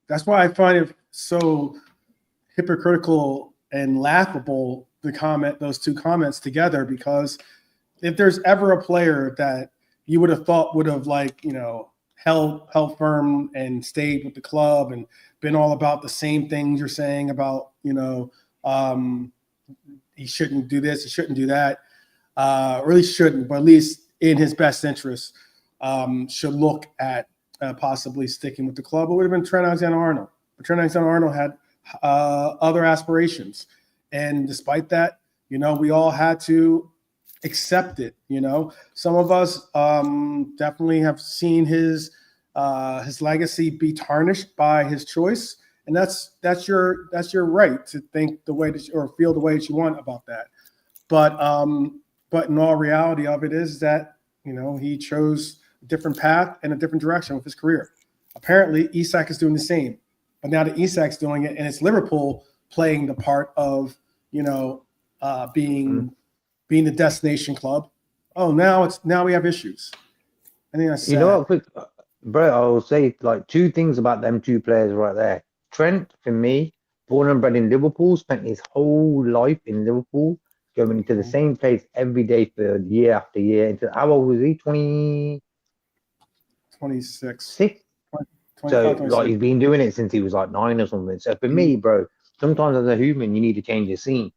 That's why I find it so hypocritical and laughable those two comments together, because if there's ever a player that you would have thought would have held firm and stayed with the club and been all about the same things you're saying about, he shouldn't do this, he shouldn't do that, or at least shouldn't, but at least in his best interest, should look at possibly sticking with the club, it would have been Trent Alexander-Arnold. But Trent Alexander-Arnold had other aspirations. And despite that, we all had to accept it. Some of us definitely have seen his legacy be tarnished by his choice, and that's your right to think the way that or feel the way that you want about that. But in all reality of it is that he chose a different path and a different direction with his career. Apparently, Isak is doing the same, but now that Isak's doing it, and it's Liverpool playing the part of being the destination club. Oh, now we have issues. I think that's sad. What, bro? I will say like two things about them two players right there. Trent, for me, born and bred in Liverpool, spent his whole life in Liverpool, going to the same place every day for year after year. How old was he? 26. So like he's been doing it since he was like 9 or something. So for me, bro, sometimes as a human, you need to change your scene.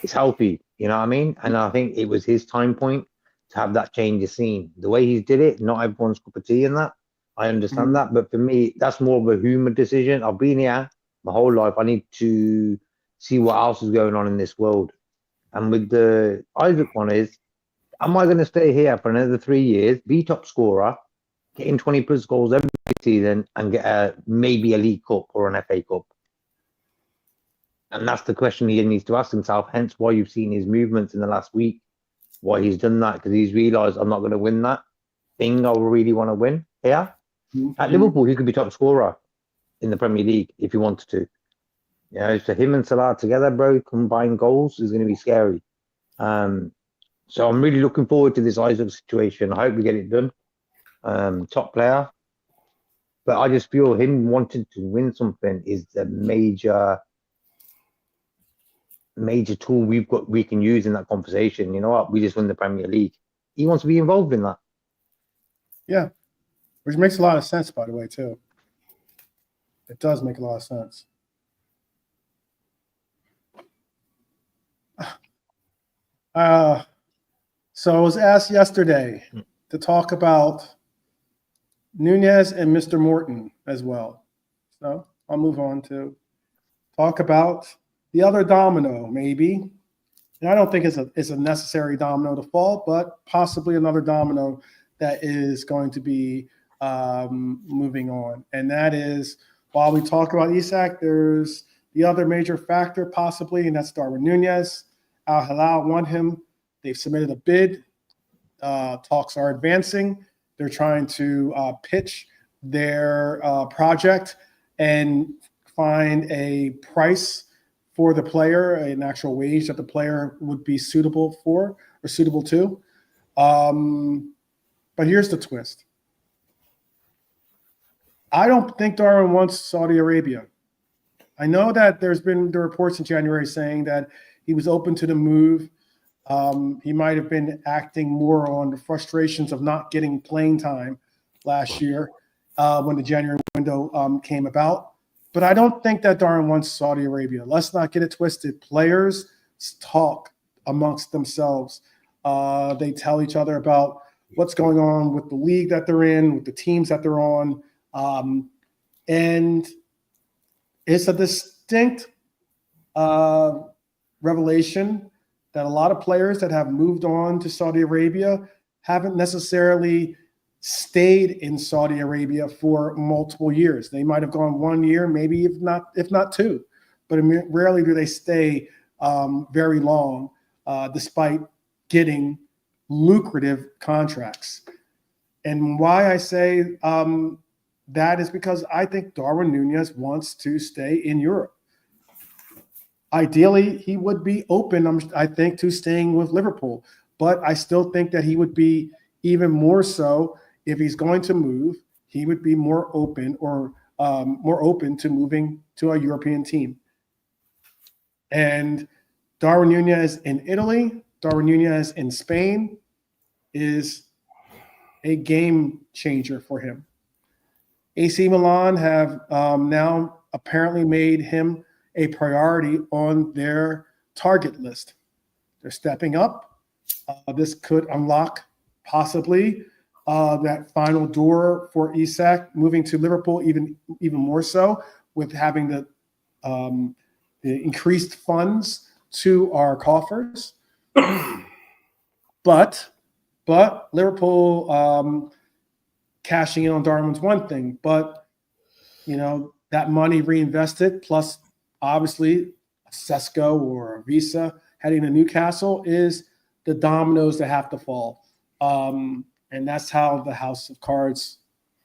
It's healthy, you know what I mean? And I think it was his time point to have that change of scene. The way he did it, not everyone's cup of tea in that. I understand that, but for me, that's more of a human decision. I've been here my whole life. I need to see what else is going on in this world. And with the Isak one is, am I going to stay here for another 3 years, be top scorer, getting 20 plus goals every season, and get maybe a League Cup or an FA Cup? And that's the question he needs to ask himself, hence why you've seen his movements in the last week, why he's done that, because he's realised I'm not going to win that thing I really want to win here. At Liverpool, he could be top scorer in the Premier League if he wanted to. So him and Salah together, bro, combined goals is going to be scary. So I'm really looking forward to this Isak situation. I hope we get it done. Top player. But I just feel him wanting to win something is the major tool we can use in that conversation. You know what? We just won the Premier League. He wants to be involved in that. Yeah. Which makes a lot of sense, by the way, too. It does make a lot of sense. So I was asked yesterday to talk about Nunez and Mr. Morton as well. So I'll move on to talk about the other domino, maybe. And I don't think it's a necessary domino to fall, but possibly another domino that is going to be moving on. And that is, while we talk about Isak, there's the other major factor possibly, and that's Darwin Nunez. Al Hilal want him. They've submitted a bid. Talks are advancing. They're trying to pitch their project and find a price for the player, an actual wage that the player would be suitable for or suitable to. But here's the twist. I don't think Darwin wants Saudi Arabia. I know that there's been the reports in January saying that he was open to the move. He might have been acting more on the frustrations of not getting playing time last year when the January window came about. But I don't think that Darwin wants Saudi Arabia. Let's not get it twisted. Players talk amongst themselves. They tell each other about what's going on with the league that they're in, with the teams that they're on. And it's a distinct revelation that a lot of players that have moved on to Saudi Arabia haven't necessarily stayed in Saudi Arabia for multiple years. They might have gone 1 year, maybe if not 2, but rarely do they stay very long, despite getting lucrative contracts. And why I say that is because I think Darwin Nunez wants to stay in Europe. Ideally, he would be open, I think, to staying with Liverpool. But I still think that he would be even more so if he's going to move. He would be more open to moving to a European team. And Darwin Nunez in Italy, Darwin Nunez in Spain, is a game changer for him. AC Milan have now apparently made him a priority on their target list. They're stepping up. This could unlock possibly that final door for Isak moving to Liverpool, even more so with having the increased funds to our coffers. But Liverpool cashing in on Darwin's one thing, but that money reinvested plus obviously Sesko or Visa heading to Newcastle is the dominoes that have to fall. And that's how the house of cards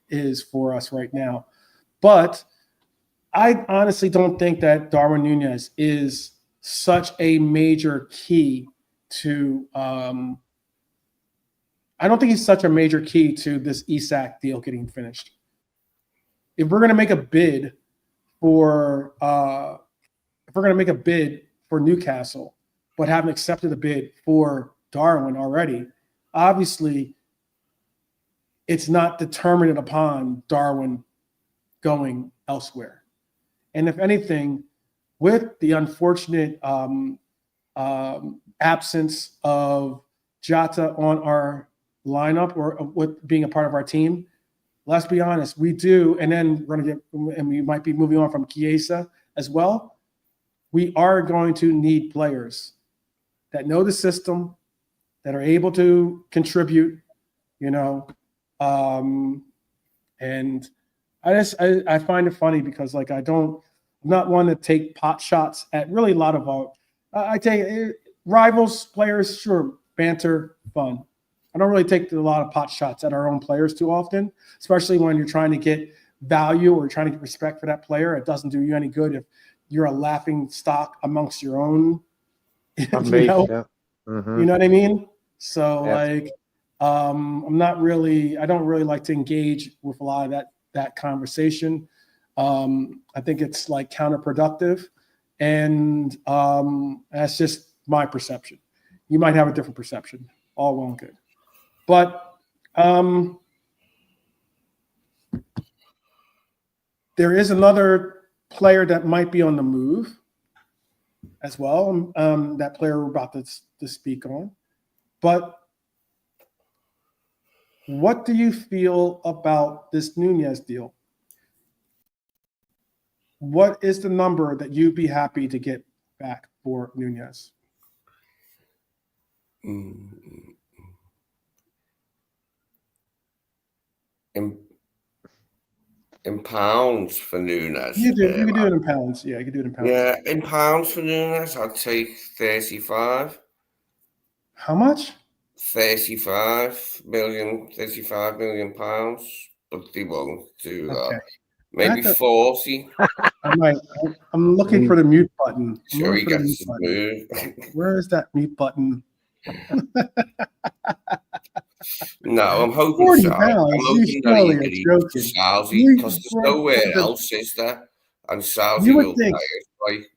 is for us right now. But I honestly don't think that Darwin Nunez is such a major key to I don't think he's such a major key to this Isak deal getting finished. If we're going to make a bid for Newcastle, but haven't accepted a bid for Darwin already, obviously it's not determined upon Darwin going elsewhere. And if anything, with the unfortunate absence of Jota on our lineup or with being a part of our team, let's be honest, we do. And then we're going to get, and we might be moving on from Chiesa as well. We are going to need players that know the system, that are able to contribute, and I find it funny because I'm not one to take pot shots at really a lot of I take rivals, players, sure, banter, fun. I don't really take a lot of pot shots at our own players too often, especially when you're trying to get value or trying to get respect for that player. It doesn't do you any good if you're a laughing stock amongst your own. You know what I mean? So I don't really like to engage with a lot of that conversation. I think it's counterproductive, and that's just my perception. You might have a different perception. All well and good, but there is another player that might be on the move as well. That player we're about to speak on. But what do you feel about this Nunez deal? What is the number that you'd be happy to get back for Nunez? In pounds for Nunez. You can do it in pounds. Yeah, you can do it in pounds. Yeah, in pounds for Nunez, I'd take 35. How much? 35 million pounds, but they won't do that. Okay. Maybe 40. I'm looking for the mute button. Sure, he gets to move. Where is that mute button? No, I'm hoping 40 so. pounds. I'm hoping that he joking. Salzy, because there's nowhere else, is there? And Salzy will pay us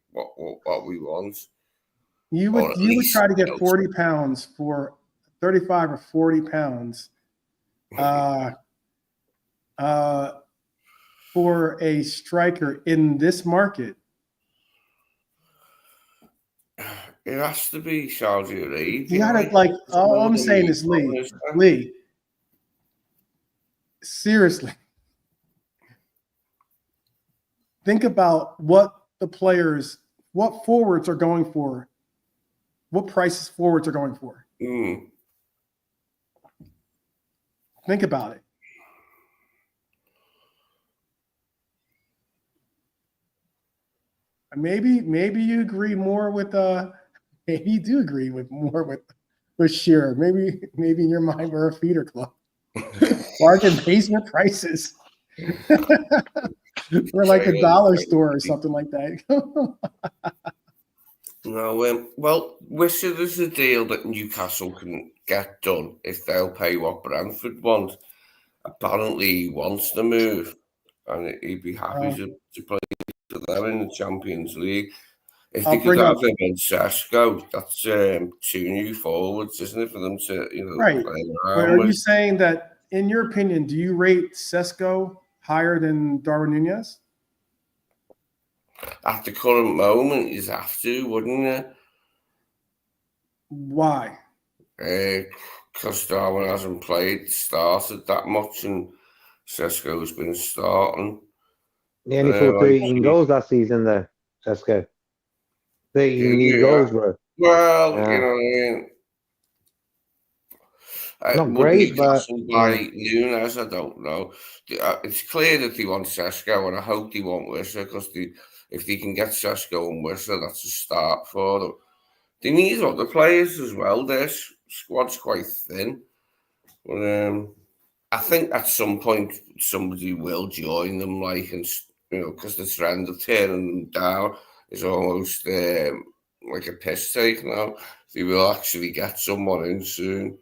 what we want. You would try to get 40 pounds for 35 or 40 pounds for a striker in this market. It has to be Saudi Arabia. You gotta all I'm saying is Lee. Seriously. Think about what forwards are going for. What prices forwards are going for. Think about it. Maybe you agree more with maybe you do agree with Shearer. Maybe in your mind we're a feeder club. Bargain basement prices. We're like a dollar store or something like that. No, well, wish there's a deal that Newcastle can get done if they'll pay what Brentford want. Apparently, he wants to move, and he'd be happy to play for them in the Champions League. If I'll they could bring up have him and Sesko, that's 2 new forwards, isn't it, for them to right. play But around are you with? saying that, in your opinion, do you rate Sesko higher than Darwin Nunez? At the current moment, you'd have to, wouldn't you? Why? Because Darwin hasn't started that much, and Sesko's been starting. He only scored Like, 13 goals last season, though. Sesko. 13 league yeah. goals, bro. Well, Yeah. you know what I mean. Not Would great, but Newcastle yeah. buy Nunez? I don't know. It's clear that they want Sesko, and I hope they want Wissa, because if they can get Sesko and Wissa, that's a start for them. They need other players as well. Their squad's quite thin. But I think at some point somebody will join them, like, and because the trend of tearing them down is almost like a piss take now. They will actually get someone in soon.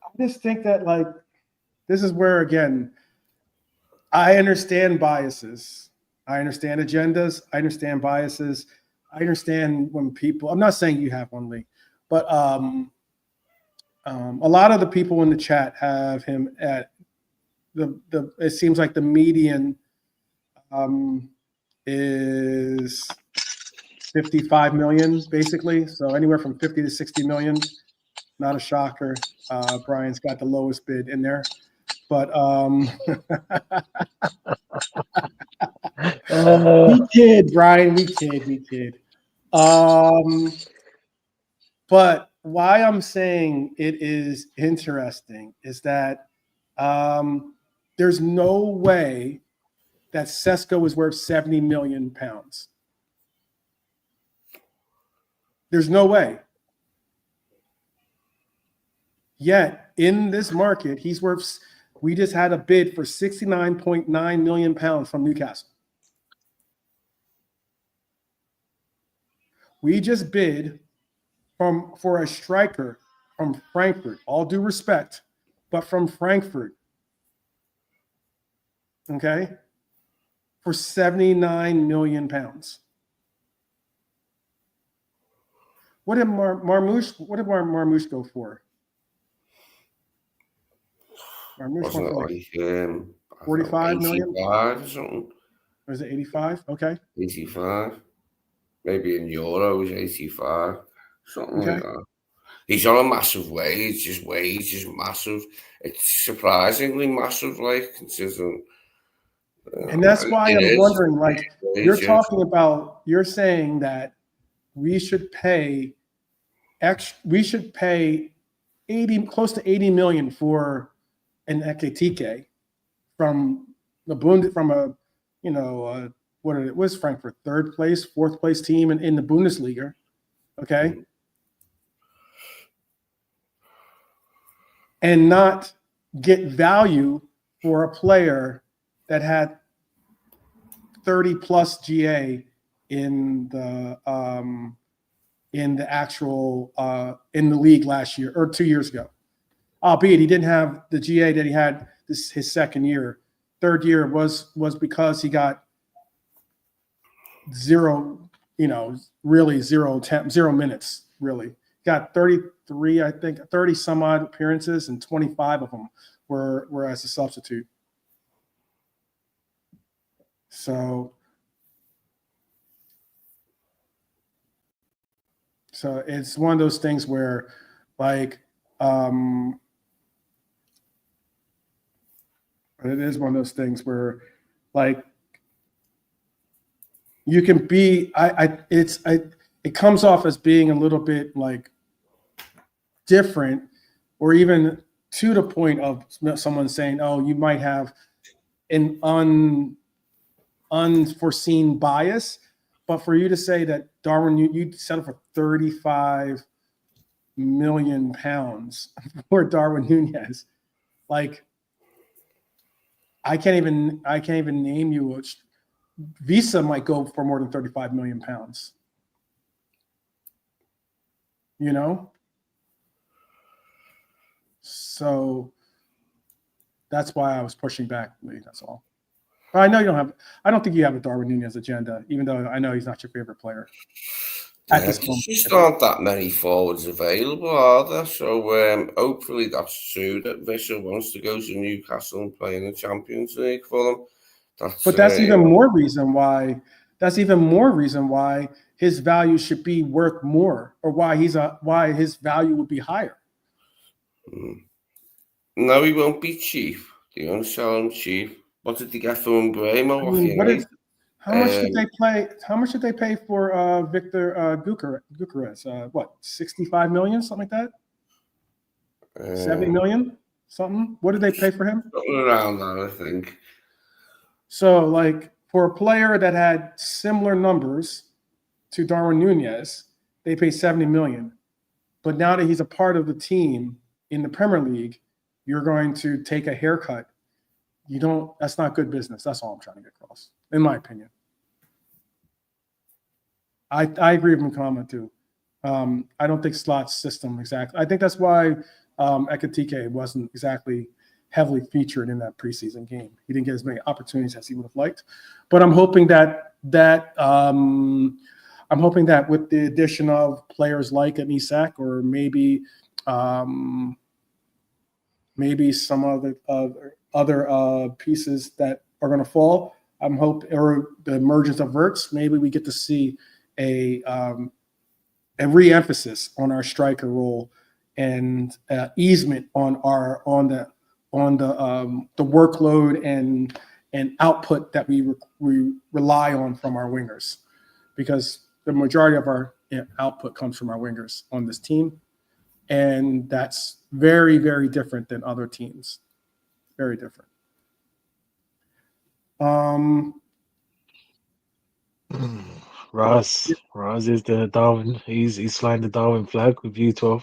I just think that, like, this is where, again, I understand biases. I understand agendas. I understand biases. I understand when people, I'm not saying you have one, Lee, but a lot of the people in the chat have him at it seems like the median is 55 million, basically. So anywhere from 50 to 60 million. Not a shocker. Brian's got the lowest bid in there. But we kid, Brian. We kid. But why I'm saying it is interesting is that there's no way that Sesko is worth 70 million pounds. There's no way. Yet in this market, he's worth. We just had a bid for 69.9 million pounds from Newcastle. We just bid for a striker from Frankfurt. All due respect, but from Frankfurt. Okay, for 79 million pounds. What did Marmouche? What did Marmouche go for? Marmouche went for like 45 million. 85 or something. Or is it 85? Okay. 85. Maybe in euros, 85. Something Okay. like that. He's on a massive wage. His wage is massive. It's surprisingly massive, like, considering. And that's why I'm wondering, like, you're talking about, you're saying that we should pay 80, close to 80 million for an Ekitike from what it was, Frankfurt, third place, fourth place team in the Bundesliga. Okay. Mm-hmm. And not get value for a player that had 30 plus GA in the actual in the league last year or 2 years ago. Albeit he didn't have the GA that he had his second year. Third year was because he got zero minutes, really. Got 33, I think, 30 some odd appearances, and 25 of them were as a substitute. So it's one of those things where, like, it is one of those things where, like, you can be, it comes off as being a little bit like different, or even to the point of someone saying, "Oh, you might have an unforeseen bias," but for you to say that Darwin, you settle for 35 million pounds for Darwin Nunez, like, I can't even name you which. Visa might go for more than 35 million pounds. You know? So that's why I was pushing back, Lee. That's all. I know you don't have. I don't think you have a Darwin Nunez agenda, even though I know he's not your favorite player at Yeah, this there's moment. just aren't that many forwards available, are there? So hopefully that's true that Visser wants to go to Newcastle and play in the Champions League for them. But that's even more reason why. That's even more reason why his value should be worth more, or why his value would be higher. No, he won't be cheap. They won't sell him cheap. What did they get for Umbremo? I mean, how much did they play? How much did they pay for Victor Gyökeres? What, 65 million, something like that? 70 million, something. What did they pay for him? Something around that, I think. So, like, for a player that had similar numbers to Darwin Nunez, they pay 70 million. But now that he's a part of the team in the Premier League, you're going to take a haircut. That's not good business. That's all I'm trying to get across, in my opinion. I agree with Mukama too. I don't think Slot's system exactly. I think that's why Ekitike wasn't exactly heavily featured in that preseason game. He didn't get as many opportunities as he would have liked. But I'm hoping that with the addition of players like an Isak, or maybe some other pieces that are going to fall, or the emergence of Wirtz, maybe we get to see a re-emphasis on our striker role and easement on the workload and output that we rely on from our wingers, because the majority of our output comes from our wingers on this team, and that's very, very different than other teams. Very different. Ross is the Darwin. He's flying the Darwin flag with U12.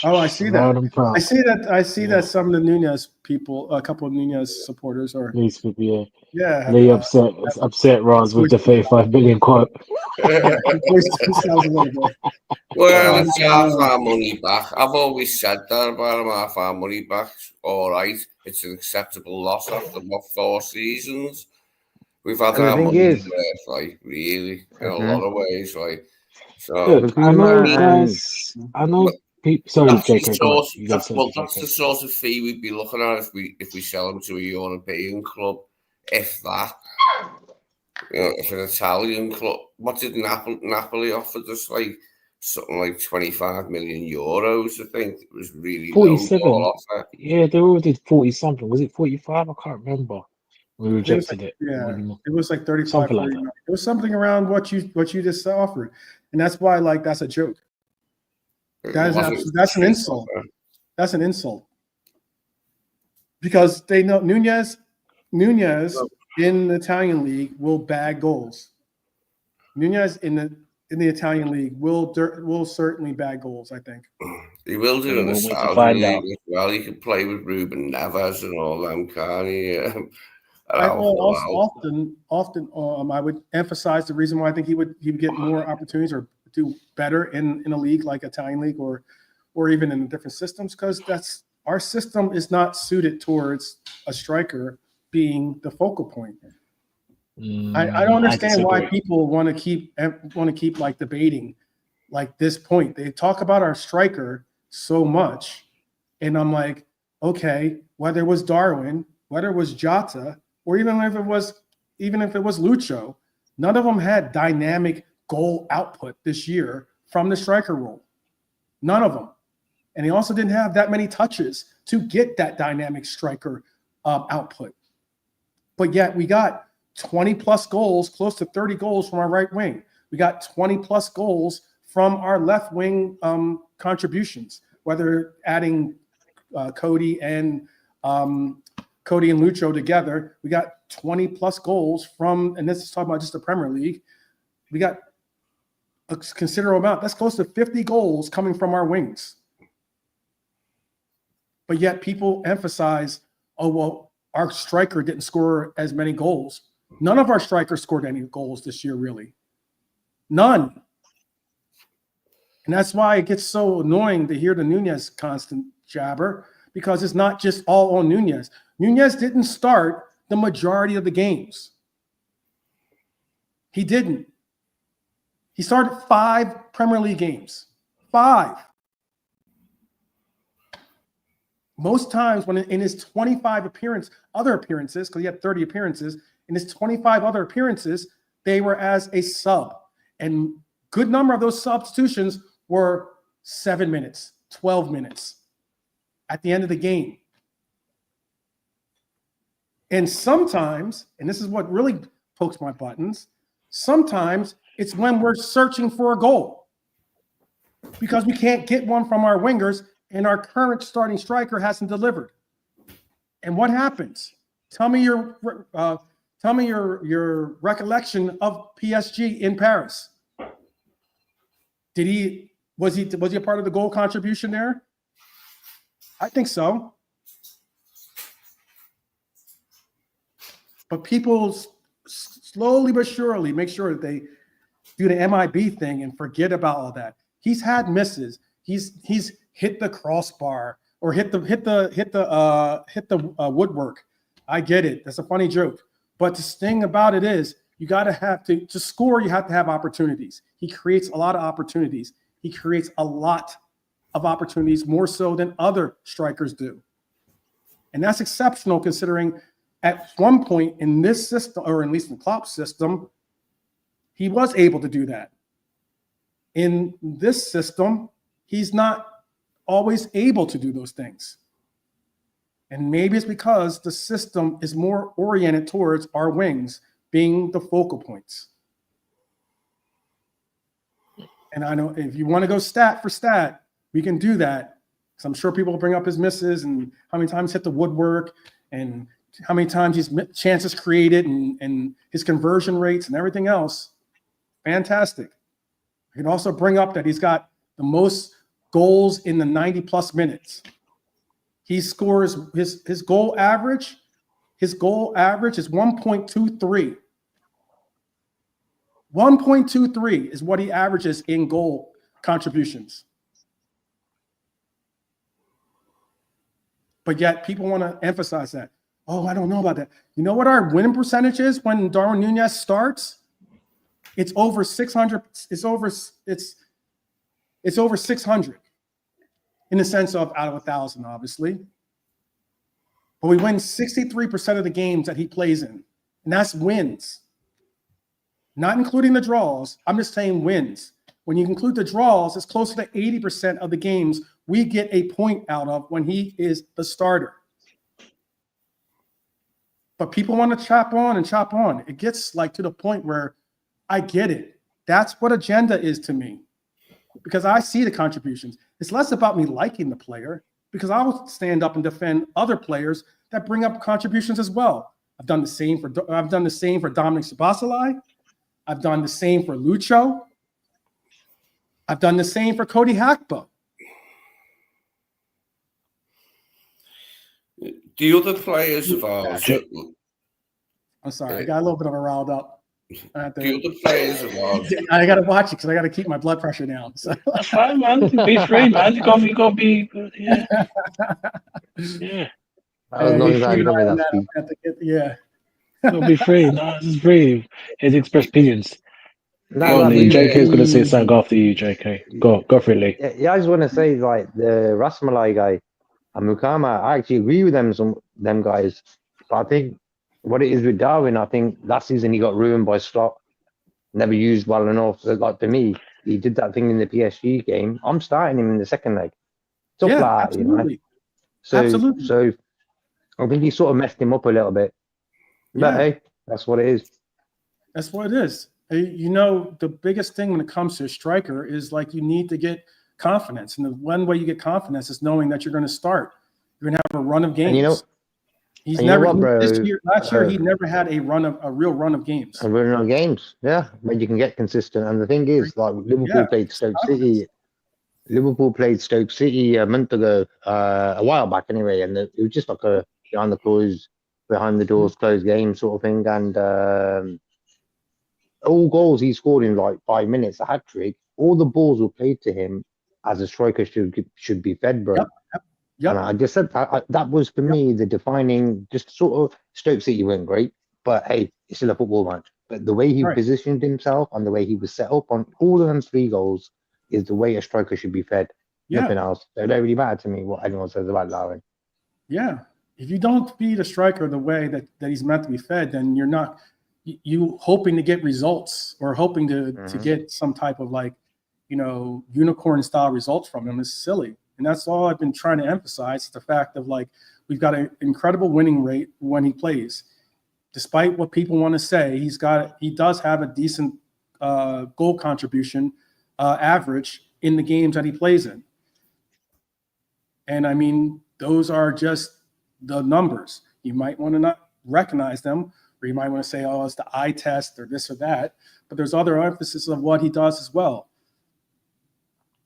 Oh, I see that. I see that some of the Nunez people, a couple of Nunez supporters, are They upset Ross with the 35 million quote. Well, it's half our money back. I've always said that about him, half our money back. All right, it's an acceptable loss after 4 seasons. We've had our money worth, like, really, in a lot of ways, like. So look, I know, guys. I know. Sorry, JK. That's the sort of fee we'd be looking at if we sell him to a European club, if that. If an Italian club, what did Napoli offer us? Like something like 25 million euros, I think. It was really 47. Yeah, they already did 40 something. Was it 45? I can't remember. We rejected it. Yeah, it was like 35, something 49. Like that. It was something around what you just offered, and that's why, like, that's a joke. That's an insult. That's an insult, because they know Nunez in the Italian league will bag goals. Nunez in the Italian league will certainly bag goals, I think. He will do in the Saudi league as well. He can play with Ruben Neves and all them, can't he? Often, I would emphasize the reason why I think he would get more opportunities or do better in a league like Italian league or even in different systems, because our system is not suited towards a striker being the focal point. I don't understand why people want to keep like debating like this point. They talk about our striker so much, and I'm like, okay, whether it was Darwin, whether it was Jota, or even if it was Lucho, none of them had dynamic goal output this year from the striker role. None of them. And he also didn't have that many touches to get that dynamic striker output. But yet we got 20 plus goals, close to 30 goals from our right wing. We got 20 plus goals from our left wing contributions, whether adding Cody and Lucho together. We got 20 plus goals from, and this is talking about just the Premier League. We got a considerable amount. That's close to 50 goals coming from our wings. But yet people emphasize, oh, well, our striker didn't score as many goals. None of our strikers scored any goals this year, really. None. And that's why it gets so annoying to hear the Nunez constant jabber, because it's not just all on Nunez. Nunez didn't start the majority of the games. He didn't. He started 5 Premier League games. 5. Most times when in his 25 other appearances, because he had 30 appearances, in his 25 other appearances, they were as a sub. And good number of those substitutions were 7 minutes, 12 minutes at the end of the game. And sometimes, and this is what really pokes my buttons, sometimes it's when we're searching for a goal because we can't get one from our wingers and our current starting striker hasn't delivered. And what happens? Tell me your recollection of PSG in Paris. Was he a part of the goal contribution there? I think so. But people slowly but surely make sure that they do the MIB thing and forget about all that. He's had misses. He's hit the crossbar or hit the woodwork. I get it. That's a funny joke. But the thing about it is, you got to have to score. You have to have opportunities. He creates a lot of opportunities. He creates a lot of opportunities, more so than other strikers do. And that's exceptional considering at one point in this system, or at least in Klopp's system, he was able to do that. In this system, he's not always able to do those things. And maybe it's because the system is more oriented towards our wings being the focal points. And I know if you want to go stat for stat, we can do that. So I'm sure people will bring up his misses and how many times hit the woodwork and how many times his chances created and his conversion rates and everything else. Fantastic. I can also bring up that he's got the most goals in the 90-plus minutes. He scores his goal average. His goal average is 1.23. 1.23 is what he averages in goal contributions. But yet people want to emphasize that. Oh, I don't know about that. You know what our winning percentage is when Darwin Nunez starts? It's over 600. It's over 600 in the sense of out of 1,000, obviously. But we win 63% of the games that he plays in, and that's wins. Not including the draws. I'm just saying wins. When you include the draws, it's closer to 80% of the games we get a point out of when he is the starter. But people want to chop on and chop on. It gets like to the point where I get it. That's what agenda is to me because I see the contributions. It's less about me liking the player because I will stand up and defend other players that bring up contributions as well. I've done the same for Dominic Szoboszlai. I've done the same for Lucho. I've done the same for Cody Hakpo. The other players of ours. I'm sorry, I got a little bit of a riled up. The other players of ours. I got to watch it because I got to keep my blood pressure down. So. That's fine, man. Be free, man. You got to be, yeah. Yeah. Yeah. You'll be free. No, this is free. His express opinions. No, Lee, JK is going to say something after you, JK. Go for it, Lee. Yeah, I just want to say, like, the Rasmalai guy and Mukama, I actually agree with them guys. But I think what it is with Darwin, I think last season he got ruined by Slot. Never used well enough. So, like, to me, he did that thing in the PSG game. I'm starting him in the second leg. Stuff like that, absolutely. You know? Absolutely. So I think he sort of messed him up a little bit. But hey, that's what it is. That's what it is. You know, the biggest thing when it comes to a striker is like you need to get confidence. And the one way you get confidence is knowing that you're going to start. You're going to have a run of games. And you know, he's never last year he never had a real run of games. A run of games, yeah. But you can get consistent. And the thing is, like Liverpool played Stoke City. Liverpool played Stoke City a month ago, a while back anyway, and it was just like a behind the doors closed game sort of thing. And all goals he scored in like 5 minutes, a hat trick. All the balls were played to him as a striker should be fed, bro. Yep. And I just said that was for me the defining. Just sort of Stoke City weren't great, but hey, it's still a football match. But the way he positioned himself and the way he was set up on all of them 3 goals is the way a striker should be fed. Nothing else. So it don't really matter to me what anyone says about Darwin. Yeah. If you don't feed a striker the way that he's meant to be fed, then you're not you hoping to get results or hoping to get some type of like, unicorn style results from him is silly. And that's all I've been trying to emphasize, the fact of like, we've got an incredible winning rate when he plays. Despite what people want to say, he does have a decent goal contribution average in the games that he plays in. And I mean, those are just the numbers. You might want to not recognize them, or you might want to say, oh, it's the eye test or this or that. But there's other emphasis of what he does as well.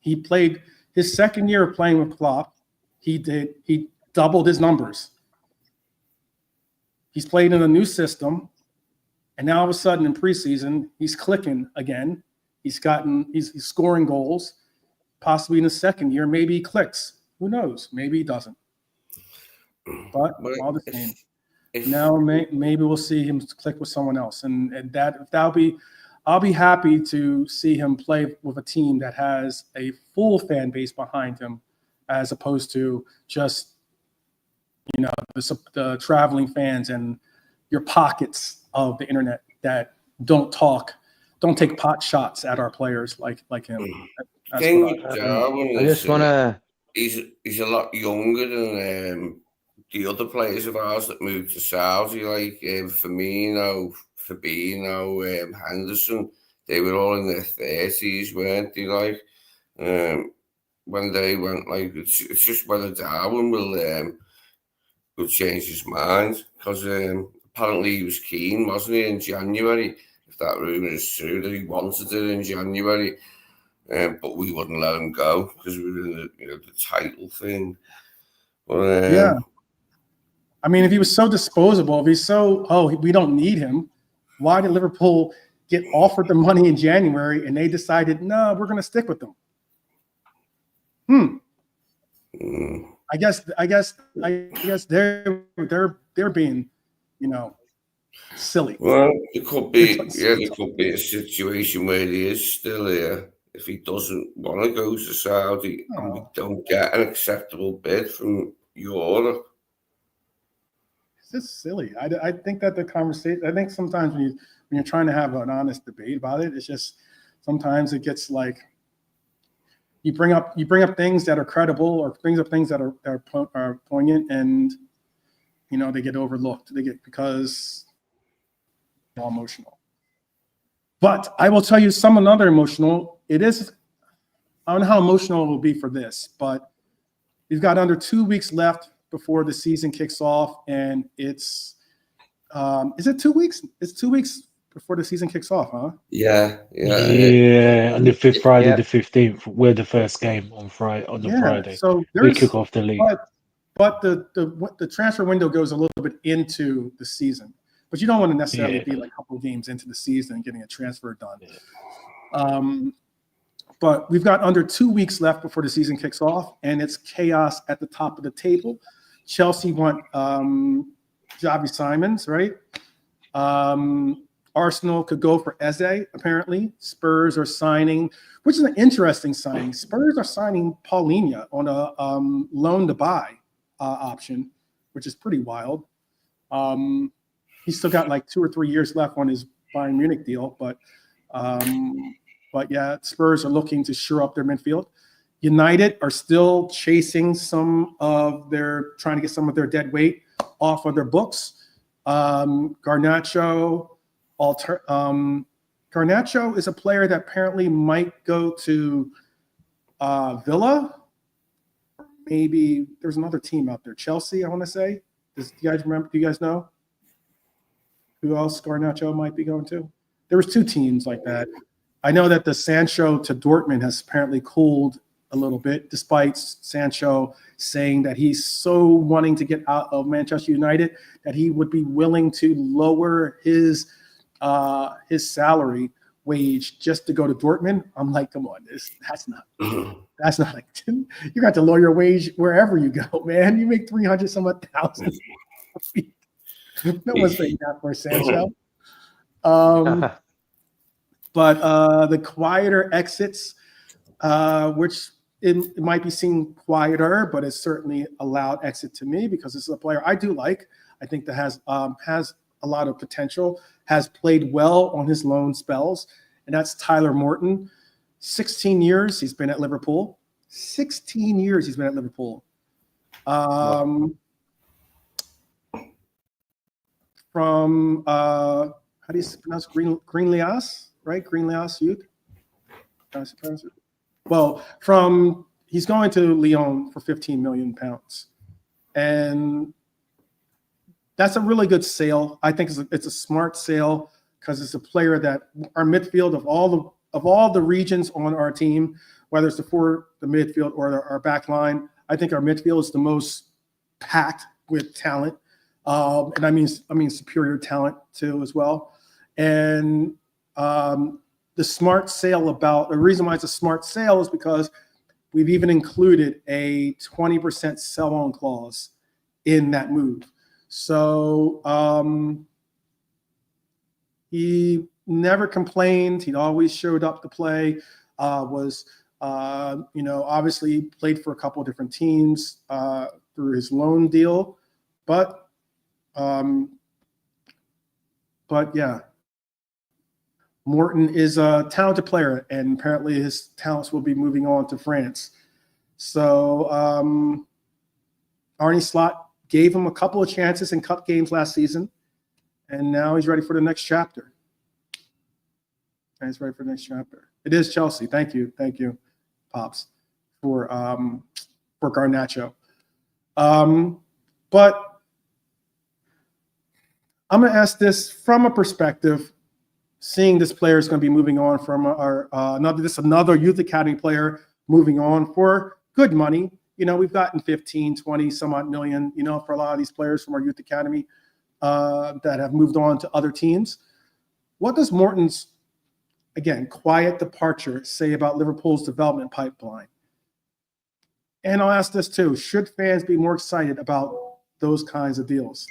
He played his second year of playing with Klopp. He doubled his numbers. He's played in a new system, and now all of a sudden in preseason, he's clicking again. He's scoring goals. Possibly in his second year, maybe he clicks. Who knows? Maybe he doesn't. But all the same, now maybe we'll see him click with someone else, and I'll be happy to see him play with a team that has a full fan base behind him, as opposed to just the traveling fans and your pockets of the internet that don't take pot shots at our players like him. I just want to. He's a lot younger than the other players of ours that moved to Saudi, like Firmino, Fabinho, Henderson. They were all in their 30s, weren't they? Like when they went, like it's just whether Darwin will change his mind, because apparently he was keen, wasn't he, in January? If that rumour is true, that he wanted it in January. But we wouldn't let him go because we were in the title thing. But, I mean, if he was so disposable, if he's we don't need him, why did Liverpool get offered the money in January and they decided, no, we're going to stick with them? I guess they're being, silly. Well, it could be, there could be a situation where he is still here. If he doesn't want to go to Saudi and we don't get an acceptable bid from Europe. It's just silly. I think that the conversation, I think sometimes when you're trying to have an honest debate about it, it's just sometimes it gets like you bring up things that are credible or things that are poignant, and they get overlooked. Because they're all emotional. But I will tell you another emotional. It is, I don't know how emotional it will be for this, but we've got under 2 weeks left before the season kicks off, and it's is it 2 weeks? It's 2 weeks before the season kicks off, huh? Yeah. On the Friday the 15th, we're the first game on Friday. So we kick off the league. But the transfer window goes a little bit into the season. But you don't want to necessarily be like a couple of games into the season and getting a transfer done. But we've got under 2 weeks left before the season kicks off, and it's chaos at the top of the table. Chelsea want Xavi Simons, right? Arsenal could go for Eze, apparently. Spurs are signing, which is an interesting signing. Spurs are signing Paulinho on a loan to buy option, which is pretty wild. He's still got like 2 or 3 years left on his Bayern Munich deal, but yeah, Spurs are looking to shore up their midfield. United are still chasing trying to get some of their dead weight off of their books. Garnacho is a player that apparently might go to Villa. Maybe there's another team out there, Chelsea, I want to say. Do you guys remember? Do you guys know who else Garnacho might be going to? There was 2 teams like that. I know that the Sancho to Dortmund has apparently cooled a little bit, despite Sancho saying that he's so wanting to get out of Manchester United that he would be willing to lower his salary wage just to go to Dortmund, I'm like, come on, that's not like you got to lower your wage wherever you go, man. You make 300 some odd thousand. No one's paying that for Sancho. But the quieter exits, which it might be seen quieter, but it's certainly a loud exit to me because this is a player I do like. I think that has a lot of potential, has played well on his loan spells, and that's Tyler Morton. 16 years he's been at Liverpool. 16 years he's been at Liverpool. From how do you pronounce Greenlias, right? Greenlias Youth. Well, he's going to Lyon for 15 million pounds, and that's a really good sale. I think it's a smart sale because it's a player that our midfield of all the regions on our team, whether it's the midfield or our back line, I think our midfield is the most packed with talent, and I mean superior talent too as well. And the smart sale the reason why it's a smart sale is because we've even included a 20% sell-on clause in that move. So he never complained. He always showed up to play. Obviously played for a couple of different teams through his loan deal, but yeah, Morton is a talented player, and apparently his talents will be moving on to France. So Arne Slot gave him a couple of chances in cup games last season, and now he's ready for the next chapter. It is Chelsea. Thank you, Pops, for Garnacho. But I'm going to ask this from a perspective, seeing this player is going to be moving on from another youth academy player moving on for good money. We've gotten 15, 20 some odd million, for a lot of these players from our youth academy that have moved on to other teams. What does Morton's, again, quiet departure say about Liverpool's development pipeline? And I'll ask this too, should fans be more excited about those kinds of deals?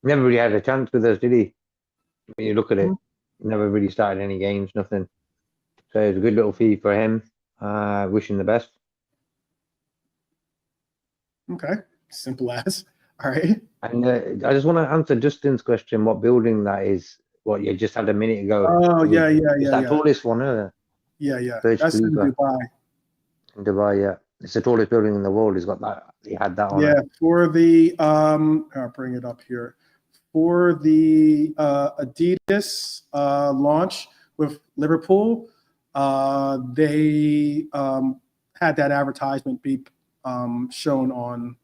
Never really had a chance with us, did he? When you look at it, never really started any games, nothing. So it's a good little fee for him. Wish him the best. Okay, simple as. All right. And I just want to answer Justin's question, what building that is, what you just had a minute ago. Oh, yeah. It's that tallest one, isn't it? Yeah. Burj That's in Khalifa. Dubai. In Dubai, yeah. It's the tallest building in the world. He's got that. He had that on Yeah, it. for the I'll bring it up here. For the Adidas launch with Liverpool, they had that advertisement be shown on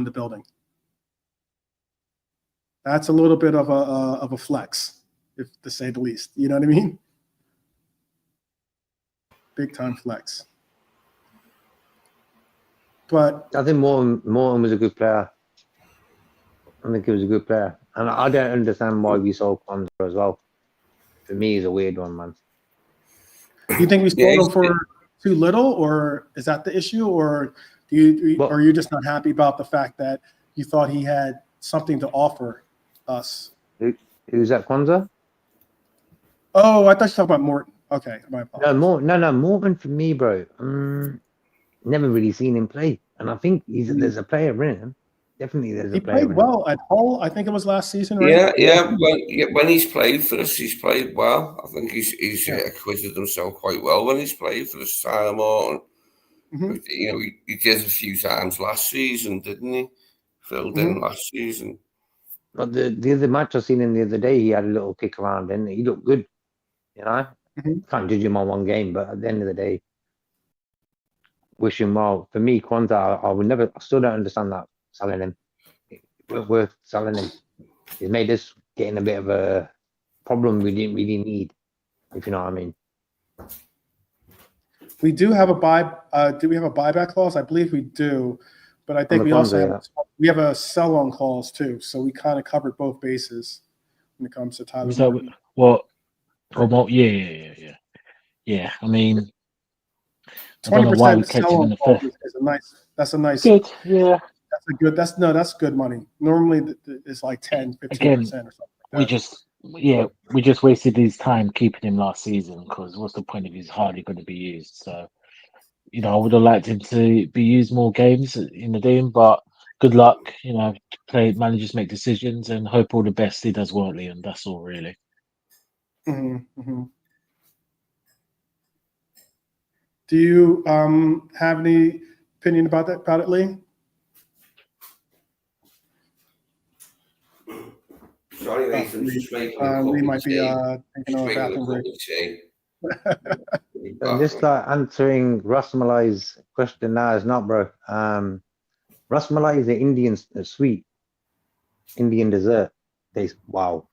the building. That's a little bit of a flex, if to say the least. You know what I mean? Big time flex. But I think Morton was a good player. I think he was a good player. And I don't understand why we sold Kwanzaa as well. For me, he's a weird one, man. you think we sold him for too little, or is that the issue? Or are you just not happy about the fact that you thought he had something to offer us? Who's that, Kwanzaa? Oh, I thought you were talking about Morton. Okay, my apologies. No, Morton for me, bro. Never really seen him play, and I think there's a player in him. Definitely, there's a player. He played well at Hull. I think it was last season, right? Yeah. When he's played for us, he's played well. I think he's acquitted himself quite well when he's played for us. Tyler Morton. He did a few times last season, didn't he? Filled in last season. But the other match I seen him the other day, he had a little kick around, and he looked good. Can't judge him on one game, but at the end of the day, wish him well. For me, Kwanzaa, I still don't understand that selling him. Worth selling him. He's made us getting a bit of a problem we didn't really need, if you know what I mean. We do have a buy. Do we have a buyback clause? I believe we do, but I think the we also Kwanzaa, have a sell on calls too. So we kind of covered both bases when it comes to Tyler Was that Morton. what? Yeah. I mean, I don't know why we 20% kept sell him on in the calls first. is a nice. That's a nice. Good, yeah. That's good money. Normally it's like 10, 15% Again, or something we like that. just wasted his time keeping him last season because what's the point if he's hardly going to be used? So, I would have liked him to be used more games in the game, but good luck. Managers make decisions and hope all the best. He does well, and that's all really. Mm-hmm. Do you have any opinion about it, Lee? Sorry, Nathan, just making a cup Lee of might be tea. taking on a bathroom break. and just like answering Rasmalai's question now is not, bro. Rasmalai is an Indian sweet, Indian dessert. Tastes real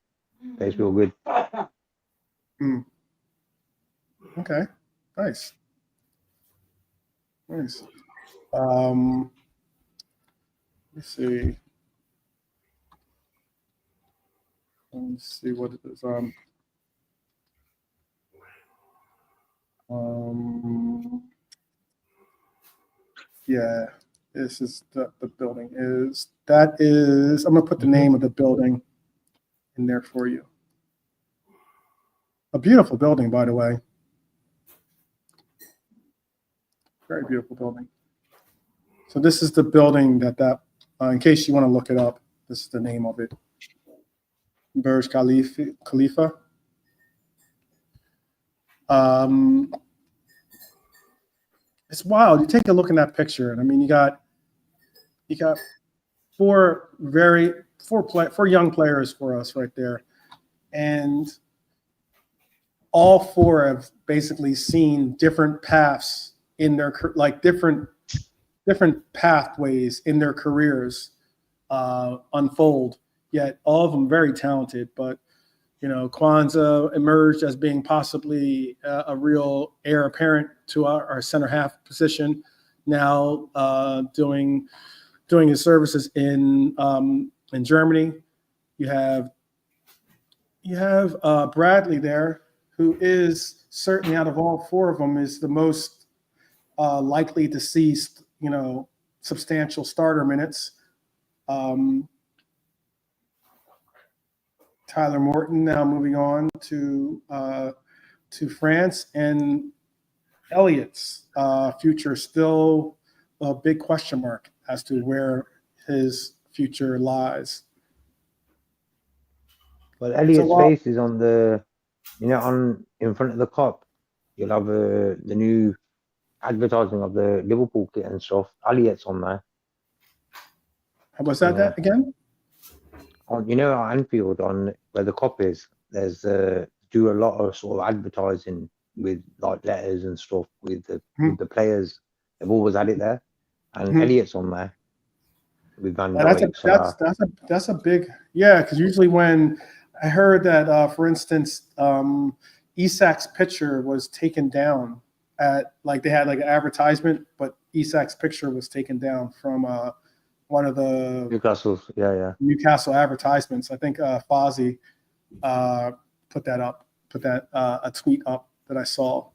good. Mm. Okay, nice. Let's see. Let's see what it is. Yeah, this is the building is. That is, I'm gonna put the name of the building in there for you. A beautiful building, by the way. Very beautiful building. So this is the building that in case you want to look it up, this is the name of it. Burj Khalifa. It's wild. You take a look in that picture, and I mean, you got four young players for us right there, and all four have basically seen different paths in their different pathways in their careers unfold. Yet all of them very talented, but Kwanzaa emerged as being possibly a real heir apparent to our center half position. Now doing his services in Germany. You have Bradley there, who is certainly out of all four of them is the most likely to see substantial starter minutes. Tyler Morton now moving on to France, and Elliott's future still a big question mark as to where his future lies. Well, Elliott's face is on the, in front of the cop. You'll have the new advertising of the Liverpool kit and stuff. Elliott's on there. How was that again? On at Anfield, on where the cop is, there's do a lot of sort of advertising with like letters and stuff with the players. They've always had it there, and Elliott's on there with Van Dijk. That's a big because usually when I heard that, for instance, Isak's picture was taken down at they had an advertisement, but Isak's picture was taken down from one of the Newcastle advertisements. I think Fozzie put a tweet up that I saw.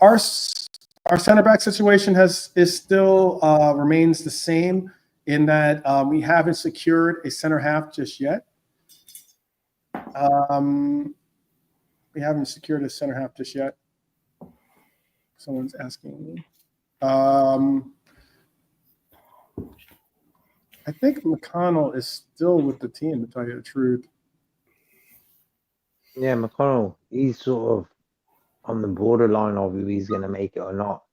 Our center back situation still remains the same in that we haven't secured a center half just yet. We haven't secured a center half just yet. Someone's asking me. I think McConnell is still with the team, to tell you the truth. Yeah, McConnell, he's sort of on the borderline of if he's going to make it or not.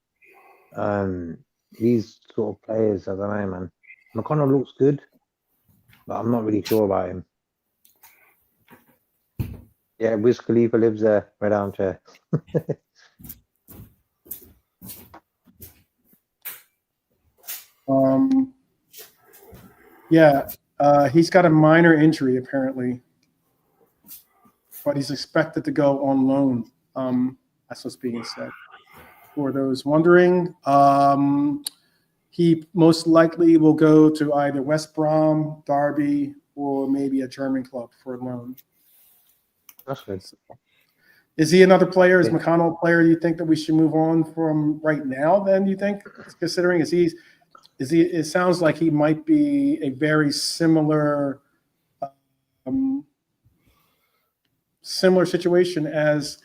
These sort of players, I don't know, man. McConnell looks good, but I'm not really sure about him. Yeah, Wiz Khalifa lives there, red armchair. He's got a minor injury apparently, but he's expected to go on loan. That's what's being said. for those wondering. He most likely will go to either West Brom, Derby, or maybe a German club for a loan. That's good. Is he another player? Is Yeah. McConnell a player you think that we should move on from right now? Then you think, considering is he? It sounds like he might be a very similar situation as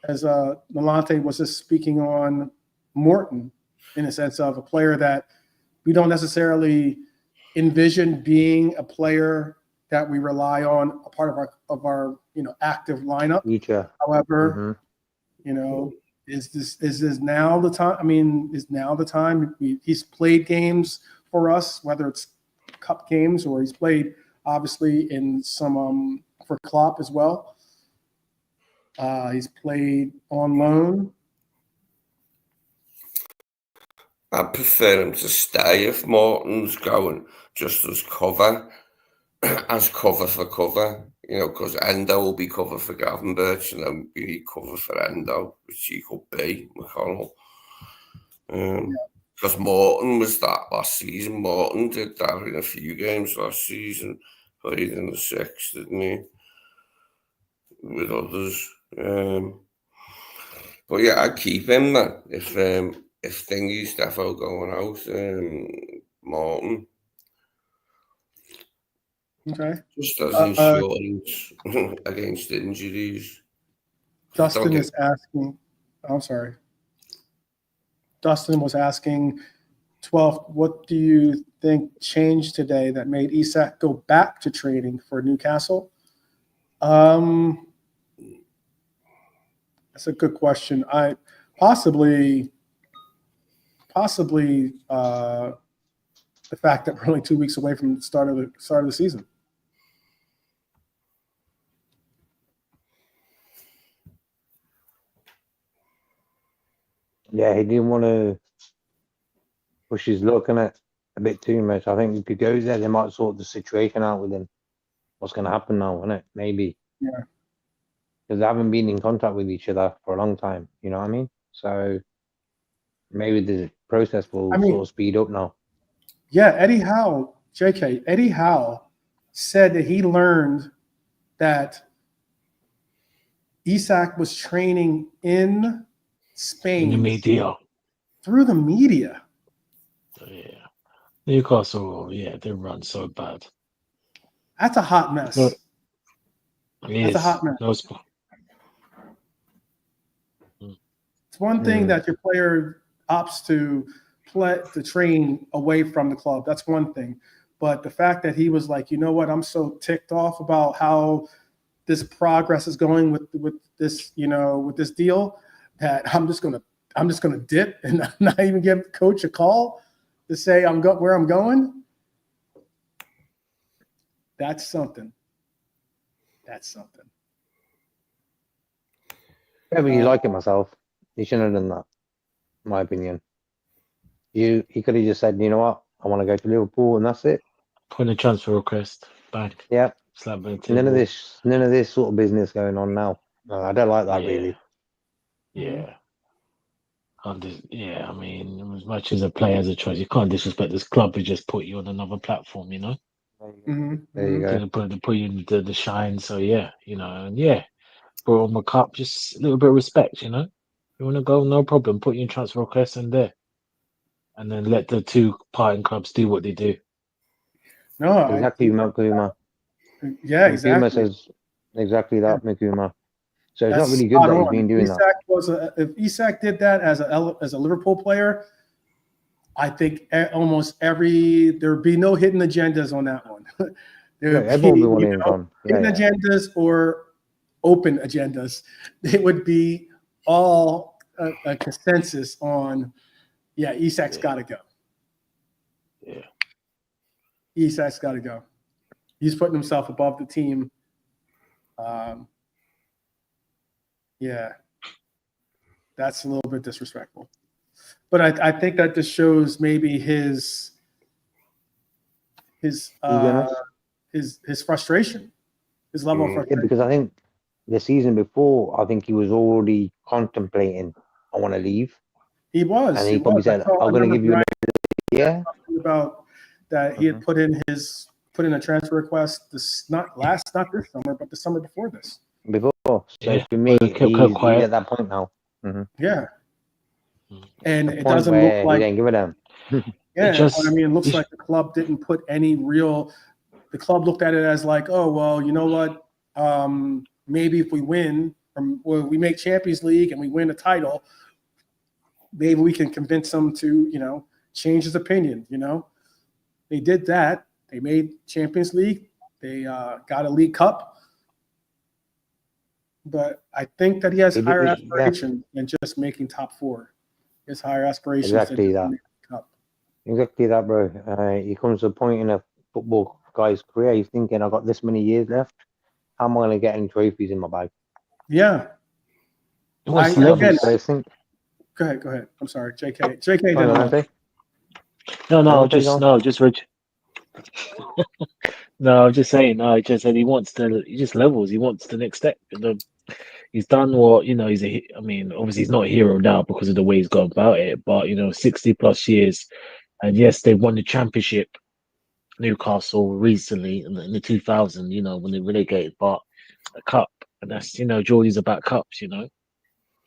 Milante was just speaking on Morton, in a sense of a player that we don't necessarily envision being a player that we rely on, a part of our active lineup. Future. However, is this now the time? I mean, is now the time? He's played games for us, whether it's cup games or he's played obviously in some for Klopp as well. He's played on loan. I prefer him to stay if Morton's going, just as cover for cover, because Endo will be cover for Gravenberch, and then we need cover for Endo, which he could be, McConnell. Because Morton was that last season. Morton did that in a few games last season, played in the 6th, didn't he? With others. But yeah, I'd keep him then if Thingy's defo going out, Morton. Okay. Just as insurance against injuries. Dustin is asking. I'm sorry. Dustin was asking, 12th, what do you think changed today that made Isak go back to training for Newcastle? That's a good question. Possibly the fact that we're only 2 weeks away from the start of the season. Yeah, he didn't want to push his luck in it a bit too much. I think if he goes there, they might sort the situation out with him. What's going to happen now, isn't it? Maybe. Yeah. Because they haven't been in contact with each other for a long time. You know what I mean? So maybe the process will sort of speed up now. Yeah, Eddie Howe said that he learned that Isak was training in Spain. In the media. Through the media. Yeah. Newcastle, they run so bad. That's a hot mess. That's a hot mess. No, it's one thing that your player opts to train away from the club. That's one thing. But the fact that he was like, you know what, I'm so ticked off about how this progress is going with this, with this deal, that I'm just gonna dip and not even give coach a call to say where I'm going. That's something. Yeah, but you like it myself. You shouldn't have done that, in my opinion. He could have just said, you know what, I want to go to Liverpool, and that's it. Put in a transfer request. Bang. Yeah. Slap it. None of this sort of business going on now. No, I don't like that really. Yeah. I mean, as much as a player has a choice, you can't disrespect this club who just put you on another platform, There They're you go. going to put you in the shine. So brought him a cup, just a little bit of respect, You want to go, no problem. Put you in transfer request and then let the two parting clubs do what they do. No, exactly, Makuma. Yeah, exactly. Makuma says exactly that, Makuma. So it's not really good that he's been doing that. If Isak did that as a Liverpool player, I think almost there'd be no hidden agendas on that one. Everyone will be wanting him. Hidden agendas or open agendas. It would be all a consensus on, Isak's got to go. Yeah. Isak's got to go. He's putting himself above the team. That's a little bit disrespectful. But I think that just shows maybe his frustration, his level of frustration. Yeah, because I think the season before, I think he was already contemplating, I want to leave. He was. And he probably said, I saw I'm going to give you Brian another year. talking about that he had put in a transfer request not this summer, but the summer before this. Before. So Yeah, for me, well, kept he's quiet. at that point now. Yeah. And The it point doesn't where look like he didn't give a damn. Yeah, just- but I mean, it looks like the club didn't put any real. The club looked at it as like, oh well, you know what? Maybe if we win, we make Champions League and we win a title, maybe we can convince him to, change his opinion. They did that. They made Champions League. They got a League Cup. But I think that he has higher aspirations than just making top four. He has higher aspirations Exactly than that. just making the Cup. Exactly that, bro. He comes to a point in a football guy's career, he's thinking, I've got this many years left. How am I going to get any trophies in my bag? Yeah. What's Go levels? ahead. I'm sorry, JK. JK didn't No, I'm just saying. No, I just said he just levels. He wants the next step. He's done what obviously he's not a hero now because of the way he's gone about it. But 60 plus years, and yes, they won the championship, Newcastle recently in the 2000. When they relegated, but a cup, and that's Geordie's about cups. He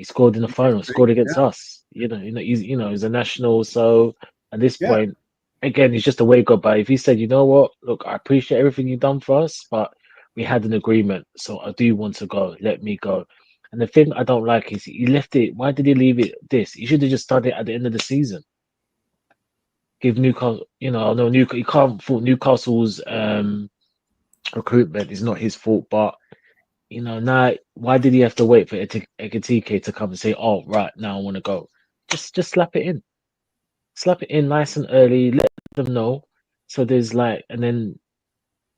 scored in the final, scored against us. He's a national. So at this point, again, it's just a wake up. But if he said, you know what, look, I appreciate everything you've done for us, but we had an agreement, so I do want to go. Let me go. And the thing I don't like is he left it. Why did he leave it this? He should have just started at the end of the season. Give Newcastle, I know you can't fault Newcastle's recruitment. It's not his fault, but now why did he have to wait for Ekitike to come and say, "Oh, right, now I want to go"? Just slap it in nice and early. Let them know. So there's and then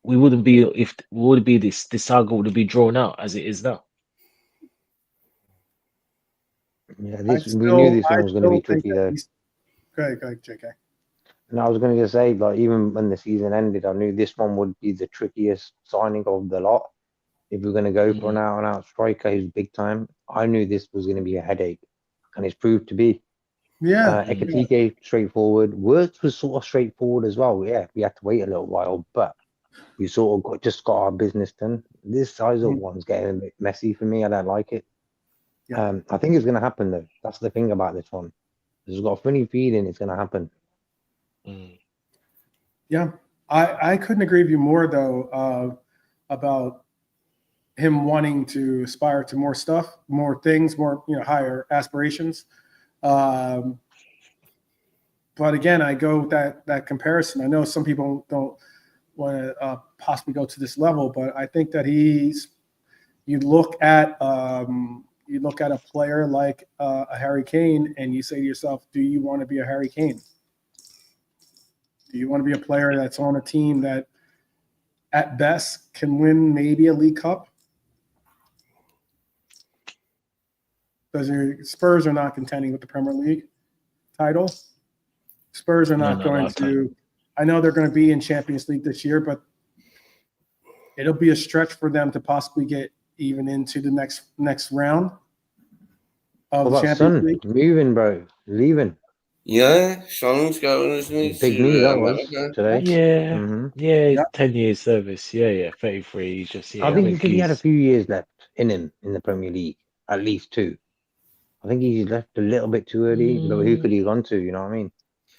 we wouldn't be this saga would be drawn out as it is now. Yeah, we knew this one was going to be tricky though. Go ahead, JK. And I was going to say, even when the season ended, I knew this one would be the trickiest signing of the lot. If we're going to go for an out-and-out striker who's big time, I knew this was going to be a headache, and it's proved to be. Yeah. Ekitike, straightforward. Words was sort of straightforward as well. Yeah, we had to wait a little while, but we sort of just got our business done. This size of one's getting a bit messy for me. I don't like it. Yeah. I think it's going to happen, though. That's the thing about this one. It's got a funny feeling it's going to happen. Yeah. I couldn't agree with you more, though, about him wanting to aspire to more stuff, more things, more higher aspirations. But again, I go with that comparison. I know some people don't want to possibly go to this level, but I think that you look at a player like a Harry Kane, and you say to yourself, do you want to be a Harry Kane? Do you want to be a player that's on a team that at best can win maybe a League Cup? Because your Spurs are not contending with the Premier League title. Spurs are not going to. I know they're going to be in Champions League this year, but it'll be a stretch for them to possibly get even into the next round of Champions League. Moving, bro, leaving. Yeah, Son's going, isn't he? Big news that was today. Yeah, yeah, 10 years service. Yeah, 33. He's just I think he had a few years left in him in the Premier League, at least 2. I think he's left a little bit too early. Who could he have gone to? You know what I mean?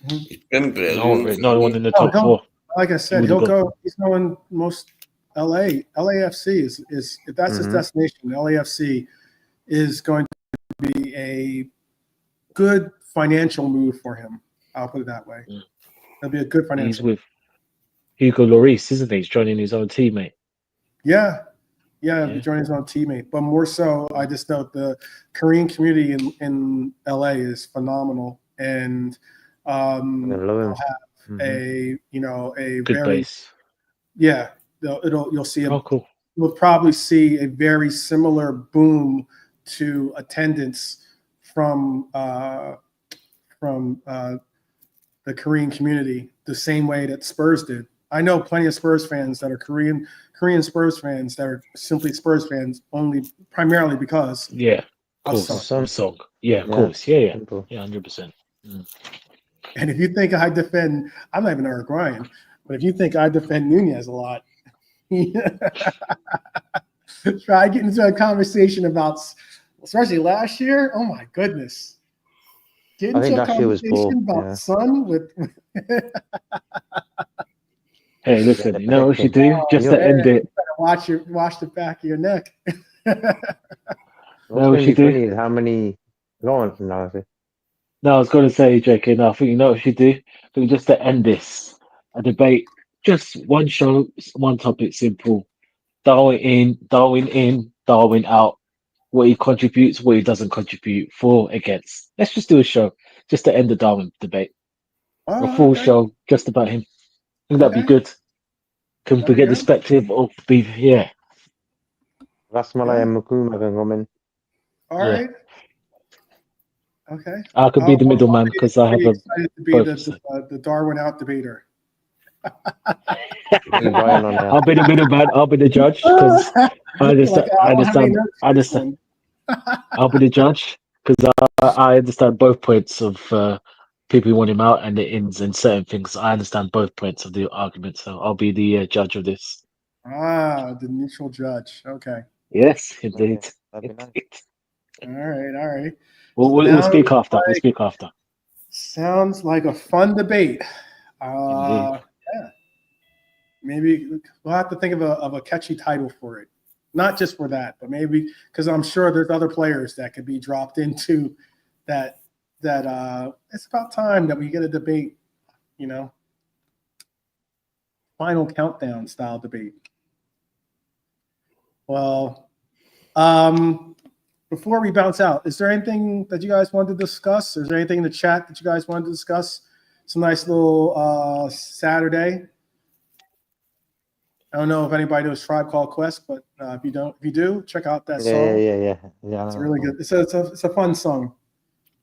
He's been brilliant. No one in the top 4. Like I said, he'll go. He's going most LAFC is if that's his destination. LAFC is going to be a good financial move for him. I'll put it that way. It'll be a good financial. He's with Hugo Lloris, isn't he? He's joining his own teammate. Yeah, joining his own teammate. But more so, I just know the Korean community in LA is phenomenal, and they'll have a good very base. Yeah, you'll see cool. You'll probably see a very similar boom to attendance from the Korean community, the same way that Spurs did. I know plenty of Spurs fans that are Korean Spurs fans that are simply Spurs fans only primarily because course, Son. song. Yeah, of Yeah, course. Yeah, simple. 100%. And if you think I defend, I'm not even Uruguayan, but if you think I defend Nunez a lot, try getting into a conversation about, especially last year. Oh my goodness. Get I think into a last year was poor. conversation about Yeah. Son with Hey, listen, the you know what you prediction. do? Just to man, end it, watch the back of your neck. What's know going what to you be do? funny is how many. Go on, no, No, I was going to say, JK, no, I think you know what you do? I think just to end this, a debate, just one show, one topic, simple. Darwin in, Darwin out. What he contributes, what he doesn't contribute, for, against. Let's just do a show just to end the Darwin debate. A Oh, full okay. show just about him. I think that'd be Okay. good. Can we That'd be get the good. perspective of yeah. Rasmalai and Makuma can come in. All Yeah. right. Okay. I could be the middleman because I have Pretty a excited to be both. the Darwin out debater. Need Ryan on there. I'll be the middleman. I'll be the judge because I understand. Like, I don't have any understand. notes I for this understand. one. I'll be the judge because I understand both points of people who want him out and the ins and certain things. I understand both points of the argument, so I'll be the judge of this. The neutral judge. Okay. Yes, indeed. That'd be nice. All right. All right. We'll speak after. We'll speak after. Sounds like a fun debate. Indeed. Yeah. Maybe we'll have to think of a catchy title for it. Not just for that, but maybe because I'm sure there's other players that could be dropped into that. It's about time that we get a debate. Final countdown style debate. Well, before we bounce out, is there anything that you guys wanted to discuss? Is there anything in the chat that you guys wanted to discuss? It's a nice little Saturday. I don't know if anybody knows Tribe Called Quest, but if you do, check out that song. Yeah. It's really good. It's a fun song.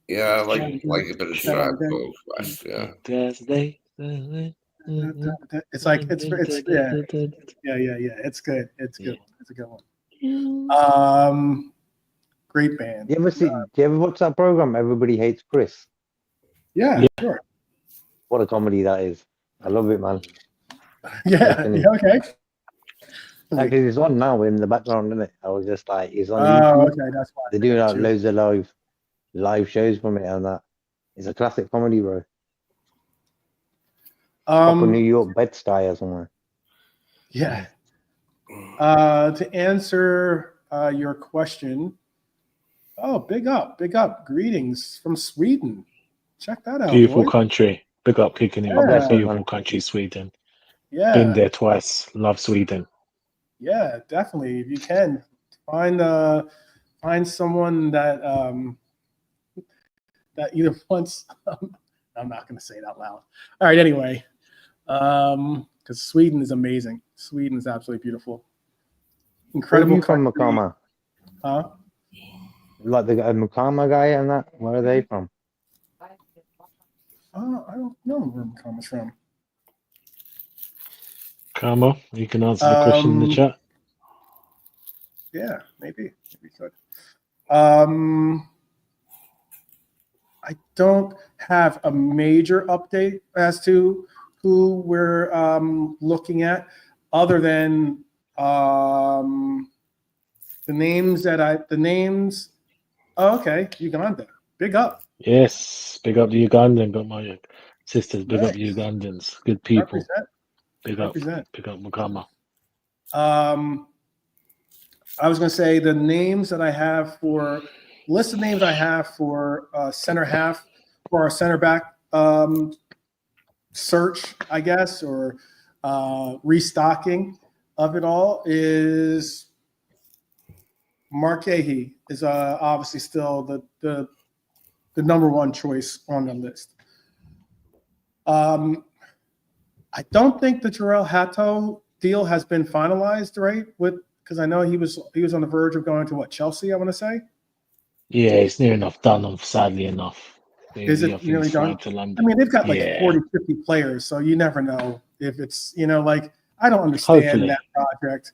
Yeah, I like a bit of Tribe Called Quest. Yeah. It's like it's yeah. It's good. It's good. It's a good one. Great band. Do you ever watch that program? Everybody Hates Chris. Yeah, sure. What a comedy that is! I love it, man. Yeah. Okay. Like it's on now in the background, isn't it? I was just like, it's on Oh, YouTube. okay, that's why. They're doing like loads of live shows from it and that. It's a classic comedy, bro. Proper New York Bed-Stuy or somewhere. Yeah. To answer your question, big up. Greetings from Sweden. Check that out. Beautiful boy. country. Big up kicking it. Yeah. Beautiful country, Sweden. Yeah. Been there twice. Love Sweden. Yeah, definitely. If you can find someone that either wants. I'm not going to say it out loud. All right. Anyway, because Sweden is amazing. Sweden is absolutely beautiful. Incredible. Where are you from, Makama? Huh? Like the Makama guy and that. Where are they from? I don't know where Makama's from. Karma, you can answer the question in the chat. Yeah, maybe we could. I don't have a major update as to who we're looking at, other than the names. Oh, okay, Uganda. Big up. Yes, big up the Ugandan. Got my sisters. Big up Nice. the Ugandans. Good people. Represent. Big up Makama. I was going to say the names that I have for list of names I have for center half for our center back search, I guess, or restocking of it all is Mark Ahey is obviously still the number one choice on the list. I don't think the Jarrell Hato deal has been finalized, right? Because I know he was on the verge of going to Chelsea, I want to say. Yeah, it's near enough done, sadly enough. Is it nearly done? I mean, they've got like 40, 50 players, so you never know if it's, I don't understand that project.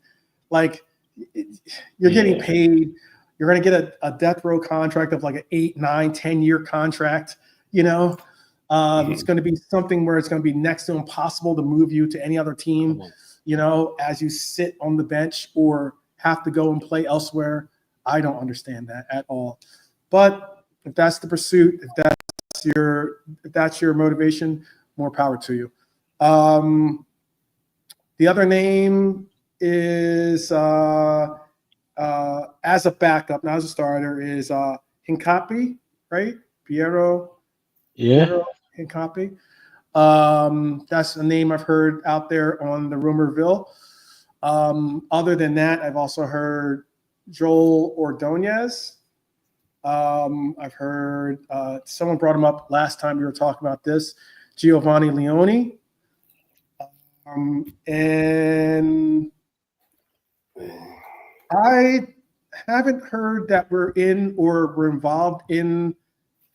Like, you're getting paid, You're going to get a death row contract of like an 8, 9, 10-year contract. It's going to be something where it's going to be next to impossible to move you to any other team, as you sit on the bench or have to go and play elsewhere. I don't understand that at all. But if that's the pursuit, if that's your motivation, more power to you. The other name is as a backup, not as a starter, is Hincapi, right? Piero Hincapi. That's a name I've heard out there on the rumorville. Other than that, I've also heard Joel Ordonez. I've heard someone brought him up last time we were talking about this, Giovanni Leone. And I haven't heard that we're in or we're involved in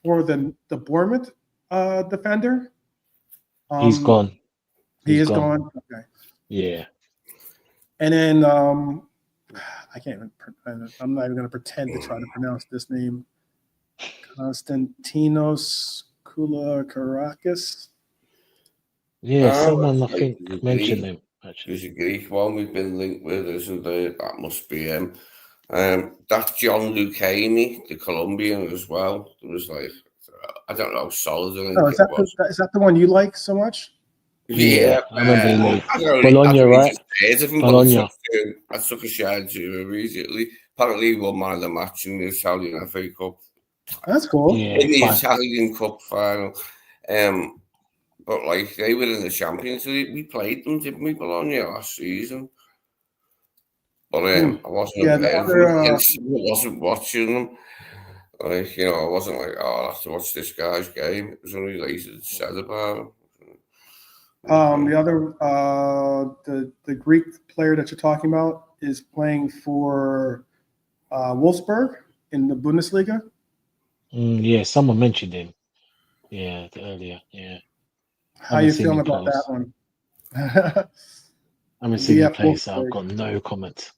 for the Bournemouth defender. He's gone. He is gone. Okay. Yeah. And then I can't even. I'm not even going to pretend to try to pronounce this name. Konstantinos Koulakarakis. Yeah, someone I think mentioned him. Actually, there's a Greek one we've been linked with, isn't there? That must be him. That's John Lucchini, the Colombian as well. It was like, I don't know, solid. Is that the one you like so much? Yeah, I remember Bologna, right? Bologna. I took a share to him immediately. Apparently, he won man of the match in the Italian FA Cup. That's cool. Yeah, in the Italian Cup final. But like they were in the Champions League, we played them, didn't we, Bologna last season? But I wasn't I wasn't watching them. Like, I wasn't like, I have to watch this guy's game. It was only later said about him. The other, the Greek player that you're talking about is playing for Wolfsburg in the Bundesliga. Yeah, someone mentioned him. Yeah, earlier. Yeah. How you feeling about that one? I haven't seen him play, so I've got no comments.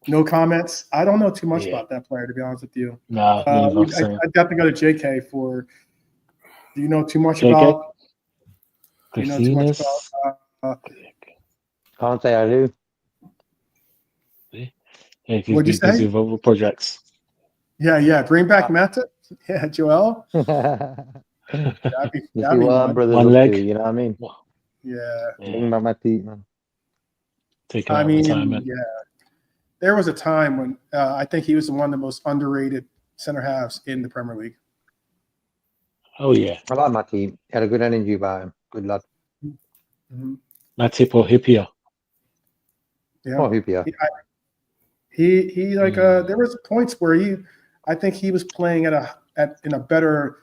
No comments. I don't know too much about that player, to be honest with you. No, neither. I'd have to go to JK for. Do you know too much about? Do you know too much about? Can't say I do. Yeah, he's been busy with other projects. Yeah. Bring back Mata. Yeah, Joel. That'd be what brothers one leg. you know what I mean? Yeah. Bring back my teeth, man. Take out retirement. Yeah. There was a time when I think he was one of the most underrated center halves in the Premier League. Oh yeah, I like Matip. He had a good energy about him. Good lad. Mm-hmm. Matip or Hippier? Yeah. Oh, Hippier. He like there was points where I think he was playing at a better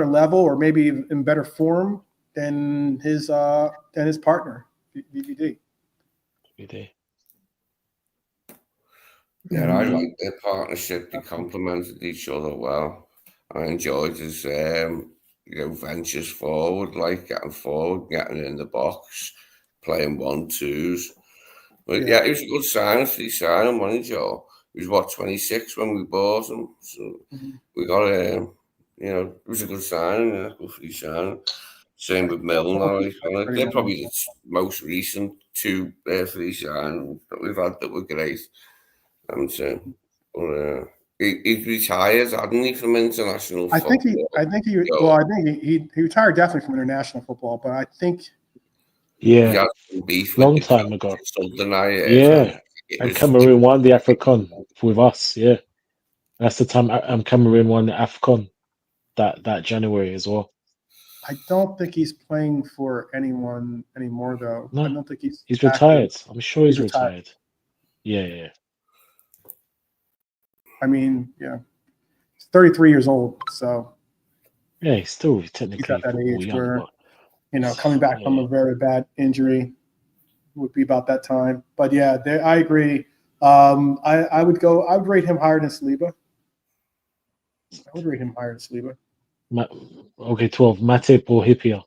level or maybe in better form than his partner VVD. Yeah, I like their partnership. They complemented each other well. I enjoyed his ventures forward, like getting forward, getting in the box, playing 1-2s. But yeah, it was a good sign. He signed him, wasn't he, Joe? He was 26 when we bought him. So we got it was a good signing, a good free signing. Same with Milan. They're probably the most recent two free signings that we've had that were great. He retired, hadn't he, from international football? I think he retired definitely from international football, but I think long time ago. And Cameroon won the AFCON with us. Yeah, that's the time Cameroon won the AFCON that January as well. I don't think he's playing for anyone anymore, though. No, I don't think he's retired. I'm sure he's retired. Yeah. I mean, yeah, he's 33 years old, so yeah, he's still technically he's at that age young, where coming back from a very bad injury would be about that time. But yeah, I agree. I would rate him higher than Saliba. I would rate him higher than Saliba. Okay, 12. Matip or Hippier?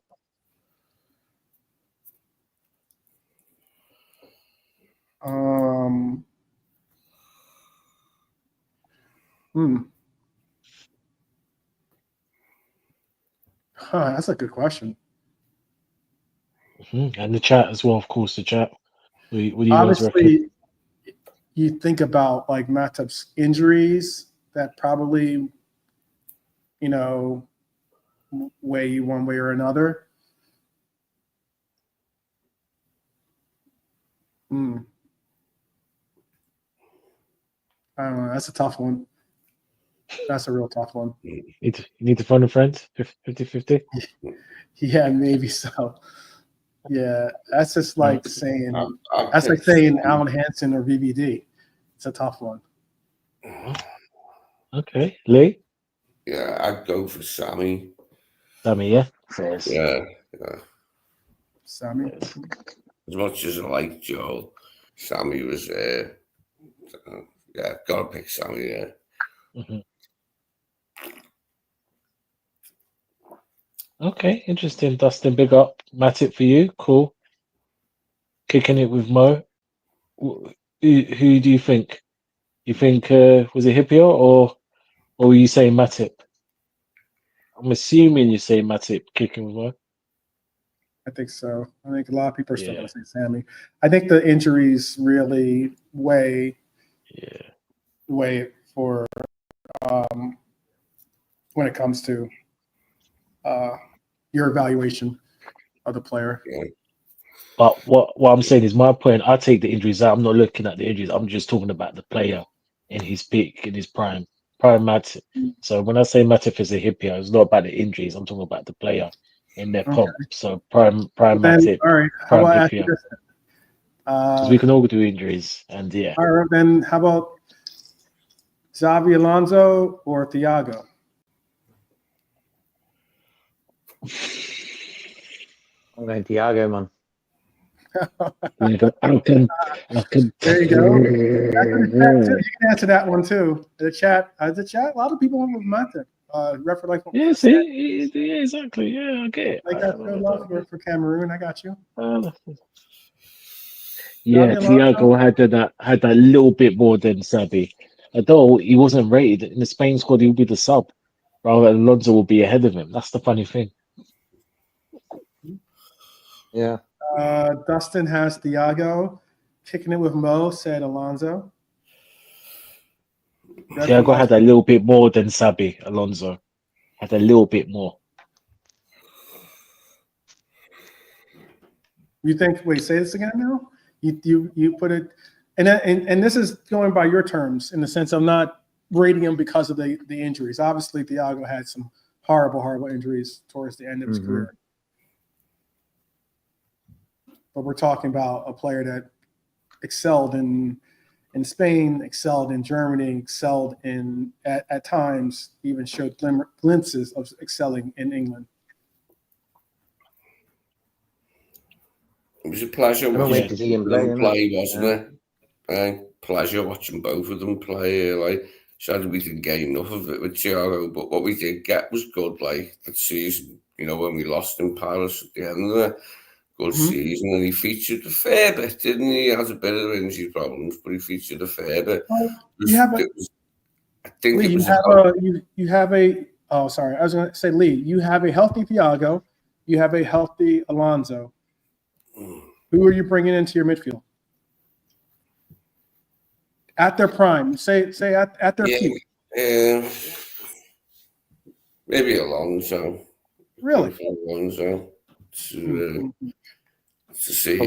That's a good question. And the chat as well, of course. The chat. What do you guys reckon? Obviously, you think about like Matip's injuries that probably, weigh you one way or another. I don't know. That's a tough one. That's a real tough one. You need to phone a friend? 50-50? Yeah, maybe so. Yeah, that's just like saying I'd that's like pick saying Sammy. Alan Hansen or VVD. It's a tough one. Okay, Lee. Yeah, I'd go for Sammy. Sammy, yeah. Fairs. Yeah. Sammy. As much as I like Joel, Sammy was gotta pick Sammy, yeah. Okay, interesting. Dustin, big up. Matip for you. Cool. Kicking it with Mo. Who do you think? You think was it Hippier or were you saying Matip? I'm assuming you're saying Matip kicking with Mo. I think so. I think a lot of people are still Yeah. going to say Sammy. I think the injuries really weigh for when it comes to your evaluation of the player. Yeah. But what I'm saying is my point. I take the injuries out. I'm not looking at the injuries. I'm just talking about the player in his peak, in his prime Matip. So when I say Matip is a hippie, it's not about the injuries. I'm talking about the player in their pomp. So prime Then, Matip, all right. How prime about I hippie. ask you this? Because we can all do injuries, and yeah. All right, then how about Xavi Alonso or Thiago? I'm going Thiago, man. There you go. You can answer that one too. The chat. A lot of people went with Matip. Refer like. Yeah, see, yeah, exactly. Yeah, I get it. I got good love for Cameroon. I got you. Yeah, Thiago had that little bit more than Sabi. Although he wasn't rated in the Spain squad, he would be the sub. Rather, Alonso will be ahead of him. That's the funny thing. Yeah. Dustin has Thiago. Kicking it with Mo said Alonso. Thiago had a little bit more than Sabi. Alonso had a little bit more. You think? Wait, say this again now. You put it, and this is going by your terms in the sense I'm not rating him because of the injuries. Obviously, Thiago had some horrible injuries towards the end of his career. But we're talking about a player that excelled in Spain, excelled in Germany, excelled at times even showed glimpses of excelling in England. It was a pleasure watching to see him play, wasn't it? Pleasure watching both of them play. Like, sadly we didn't get enough of it with Thiago, but what we did get was good. Like that season, when we lost in Paris at the end of the good season, and he featured a fair bit, didn't he? He has a bit of injury problems, but he featured a fair bit. Well, oh, sorry. I was going to say, Lee, you have a healthy Thiago. You have a healthy Alonso. Who are you bringing into your midfield? At their prime. Say at their peak. Maybe Alonso. Really? Alonso. To see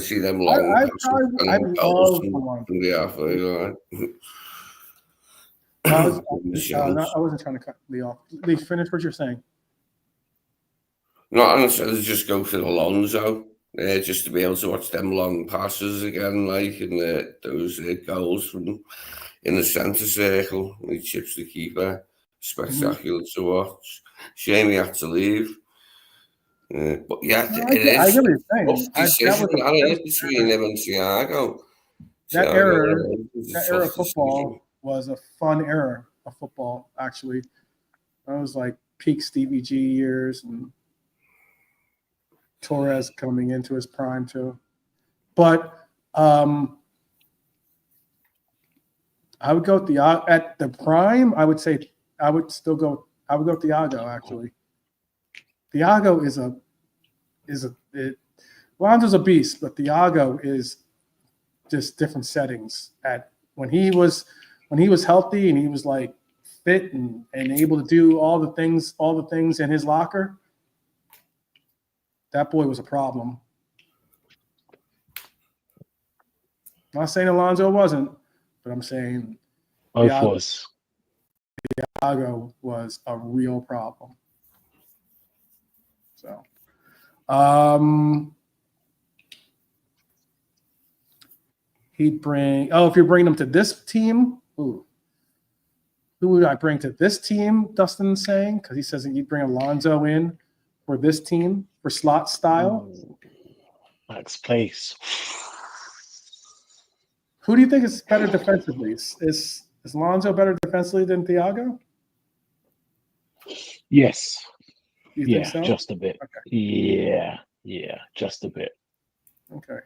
see them long. I love Alonso. I wasn't trying to cut Lee off. Lee, finish what you're saying. No, honestly, just go for Alonso, just to be able to watch them long passes again, like in those goals from in the centre circle. He chips the keeper, spectacular to watch. Shame he had to leave. But yeah, it is a tough decision between him and Thiago. That era of football was a fun era of football, actually. That was like peak Stevie G years and Torres coming into his prime too. But I would go with at the prime. I would say I would go with Thiago. Actually, Thiago Lonzo's a beast, but Thiago is just different settings. When he was healthy and he was like fit and able to do all the things in his locker, that boy was a problem. I'm not saying Alonso wasn't, but I'm saying Both Thiago was a real problem. So, he'd bring. Oh, if you're bringing him to this team, who would I bring to this team? Dustin's saying, because he says that you'd bring Alonso in for this team for slot style. Max Place. Who do you think is better defensively? Is Alonso better defensively than Thiago? Yes. You think so? Just a bit. Okay. Yeah, just a bit. Okay.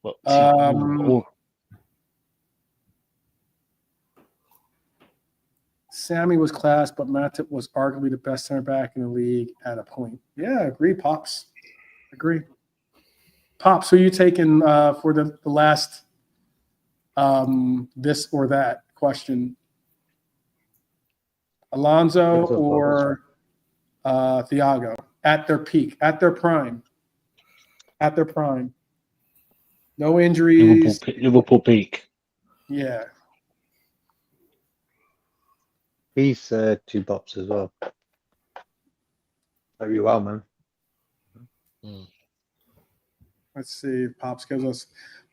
Well, Sammy was class, but Matip was arguably the best center back in the league at a point. Yeah, agree, Pops. Agree. Pops, who are you taking for the last this or that question? Alonso or Thiago at their peak, at their prime. No injuries. Liverpool peak. Yeah. He's 2 Pops as well. Very well, man. Let's see if Pops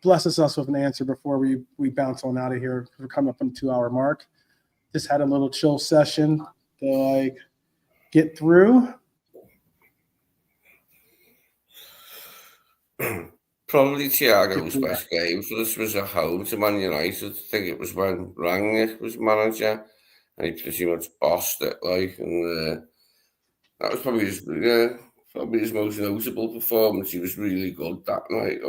blesses us with an answer before we bounce on out of here. We're coming up on the 2-hour mark. Just had a little chill session to get through. Probably Thiago's best game for us was at home to Man United. I think it was when Rangnick was manager, and he pretty much bossed it. And that was probably his most notable performance. He was really good that night.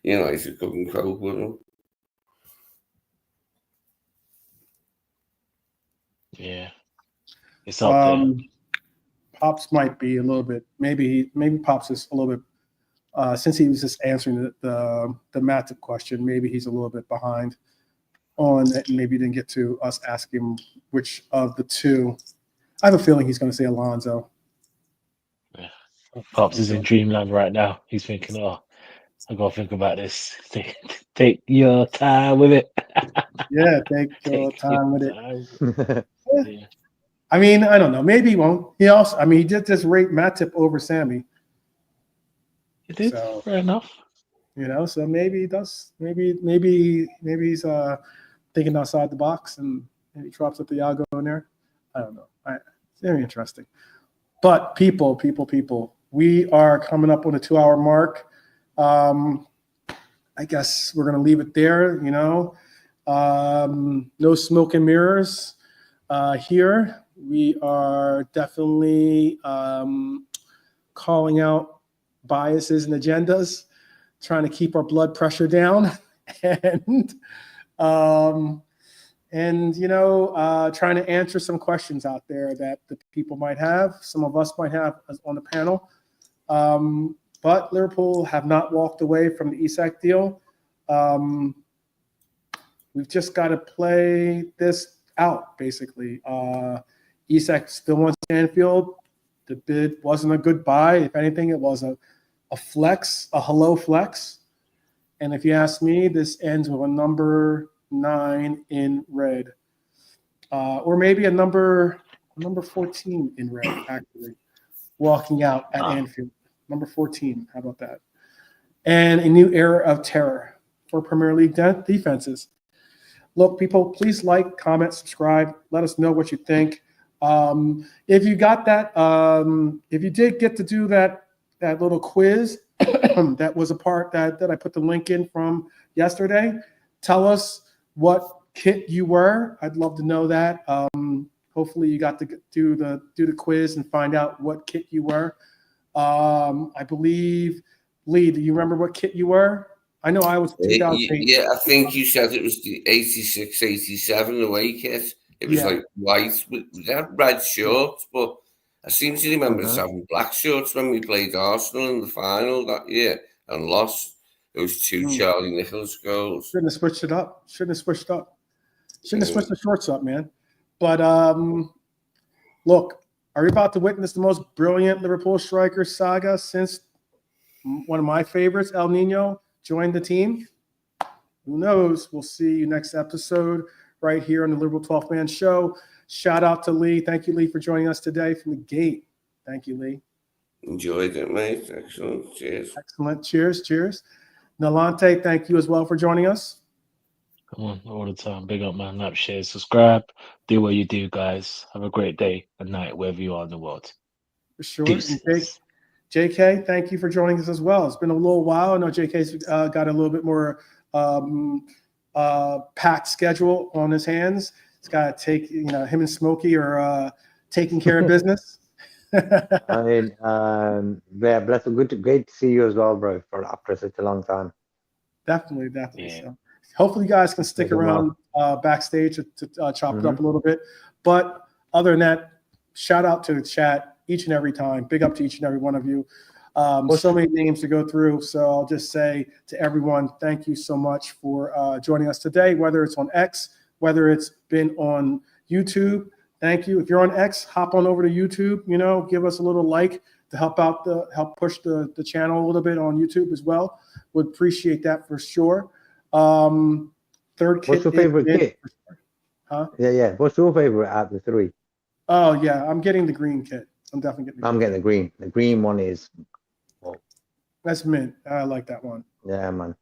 United couldn't cope with him. Yeah, it's up there. Pops might be a little bit. Maybe Pops is a little bit. Since he was just answering the Matip question, maybe he's a little bit behind on it, and maybe didn't get to us asking him which of the two. I have a feeling he's going to say Alonso. Yeah. Pops is in dreamland right now. He's thinking, "Oh, I got to think about this. Take your time with it." Yeah, take your time with it. Yeah. I mean, I don't know. Maybe he won't. He did just rate Matip over Sammy. He did. So, fair enough. So maybe he does. Maybe he's thinking outside the box and maybe drops a Thiago in there. I don't know. It's very interesting. But people, we are coming up on the 2-hour mark. I guess we're gonna leave it there. No smoke and mirrors here. We are definitely calling out biases and agendas, trying to keep our blood pressure down, and trying to answer some questions out there that the people might have, some of us might have on the panel. But Liverpool have not walked away from the Isak deal. We've just got to play this out, basically. Isak still wants Anfield. The bid wasn't a good buy. If anything, it was a flex, a hello flex. And if you ask me, this ends with a number 9 in red. Or maybe a number 14 in red, actually, walking out at Anfield. Number 14, how about that? And a new era of terror for Premier League defenses. Look, people, please like, comment, subscribe. Let us know what you think. If you got that, if you did get to do that little quiz that was a part that I put the link in from yesterday, tell us what kit you were. I'd love to know that. Hopefully you got to do the quiz and find out what kit you were. I believe Lee, do you remember what kit you were? I know I was 2008. Yeah, I think you said it was the 86, 87 away kit. It was like white with that red shorts, but I seem to remember us having black shorts when we played Arsenal in the final that year and lost those 2 Charlie Nicholas goals. Shouldn't have switched it up. Shouldn't have switched the shorts up, man. But look, are we about to witness the most brilliant Liverpool striker saga since one of my favorites, El Nino, joined the team? Who knows? We'll see you next episode right here on the Liverpool 12th Man Show. Shout out to Lee. Thank you, Lee, for joining us today from the gate. Thank you, Lee. Enjoyed it, mate. Excellent. Cheers. Excellent. Cheers. Nalante, thank you as well for joining us. Come on, all the time. Big up, man. Like, share, subscribe. Do what you do, guys. Have a great day and night wherever you are in the world. For sure. Deuces. JK, thank you for joining us as well. It's been a little while. I know JK's got a little bit more packed schedule on his hands. It's got to take, him and Smokey are taking care of business. I mean, yeah, bless. Great to see you as well, bro. For after such a long time. Definitely. Yeah. So, hopefully, you guys can stick around backstage to chop it up a little bit. But other than that, shout out to the chat each and every time. Big up to each and every one of you. So many names to go through. So I'll just say to everyone, thank you so much for joining us today, whether it's on X, whether it's been on YouTube. Thank you. If you're on X, hop on over to YouTube, give us a little like to help push the channel a little bit on YouTube as well. Would appreciate that for sure. Third kit. What's your favorite kit? Huh? Yeah. What's your favorite out of the 3? Oh yeah, I'm getting the green kit. I'm definitely getting. I'm getting the green. The green one is. That's mint. I like that one. Yeah, man.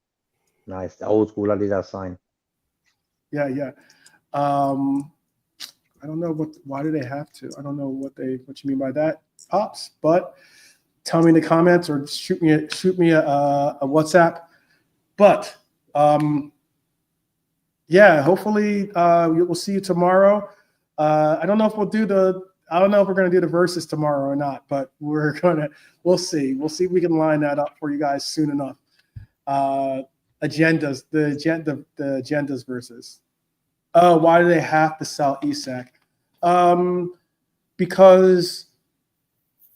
Nice. The old school Adidas sign. Yeah. I don't know why do they have to? I don't know what you mean by that, Pops. But tell me in the comments or shoot me a WhatsApp. But hopefully we'll see you tomorrow. I don't know if we're going to do the verses tomorrow or not, but we'll see. We'll see if we can line that up for you guys soon enough. The agendas versus. Oh, why do they have to sell Isak? Because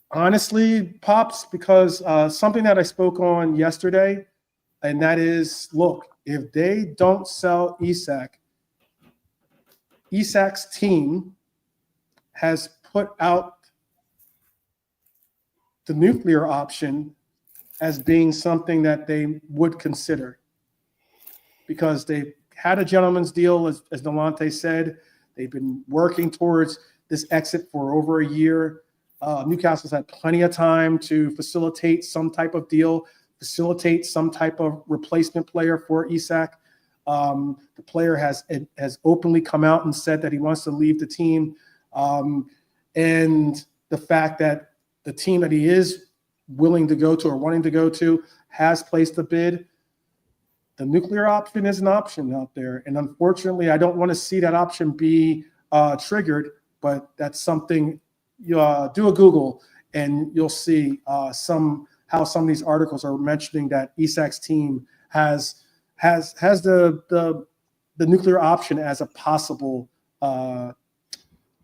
honestly, Pops, because something that I spoke on yesterday, and that is, look, if they don't sell Isak, Isak's team has put out the nuclear option as being something that they would consider, because they had a gentleman's deal, as Delonte said. They've been working towards this exit for over a year. Newcastle's had plenty of time to facilitate some type of deal, facilitate some type of replacement player for Isak. The player has openly come out and said that he wants to leave the team. And the fact that the team that he is willing to go to or wanting to go to has placed a bid. The nuclear option is an option out there. And unfortunately, I don't want to see that option be triggered, but that's something you do a Google and you'll see how some of these articles are mentioning that Isak's team has the nuclear option as a possible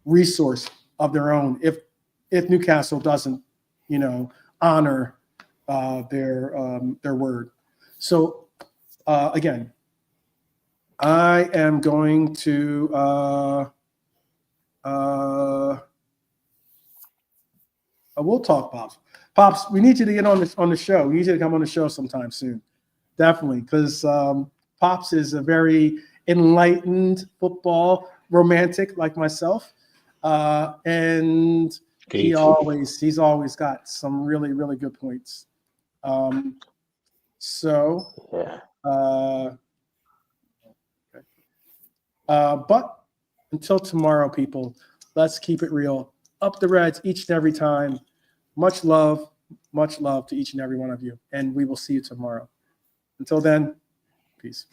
resource of their own if Newcastle doesn't, honor their word. So again, I am going to we'll talk, Pops. Pops, we need you to get on the show. We need you to come on the show sometime soon. Definitely, because Pops is a very enlightened football romantic like myself. And he's always got some really, really good points. But until tomorrow, people, let's keep it real. Up the Reds each and every time. Much love to each and every one of you. And we will see you tomorrow. Until then, peace.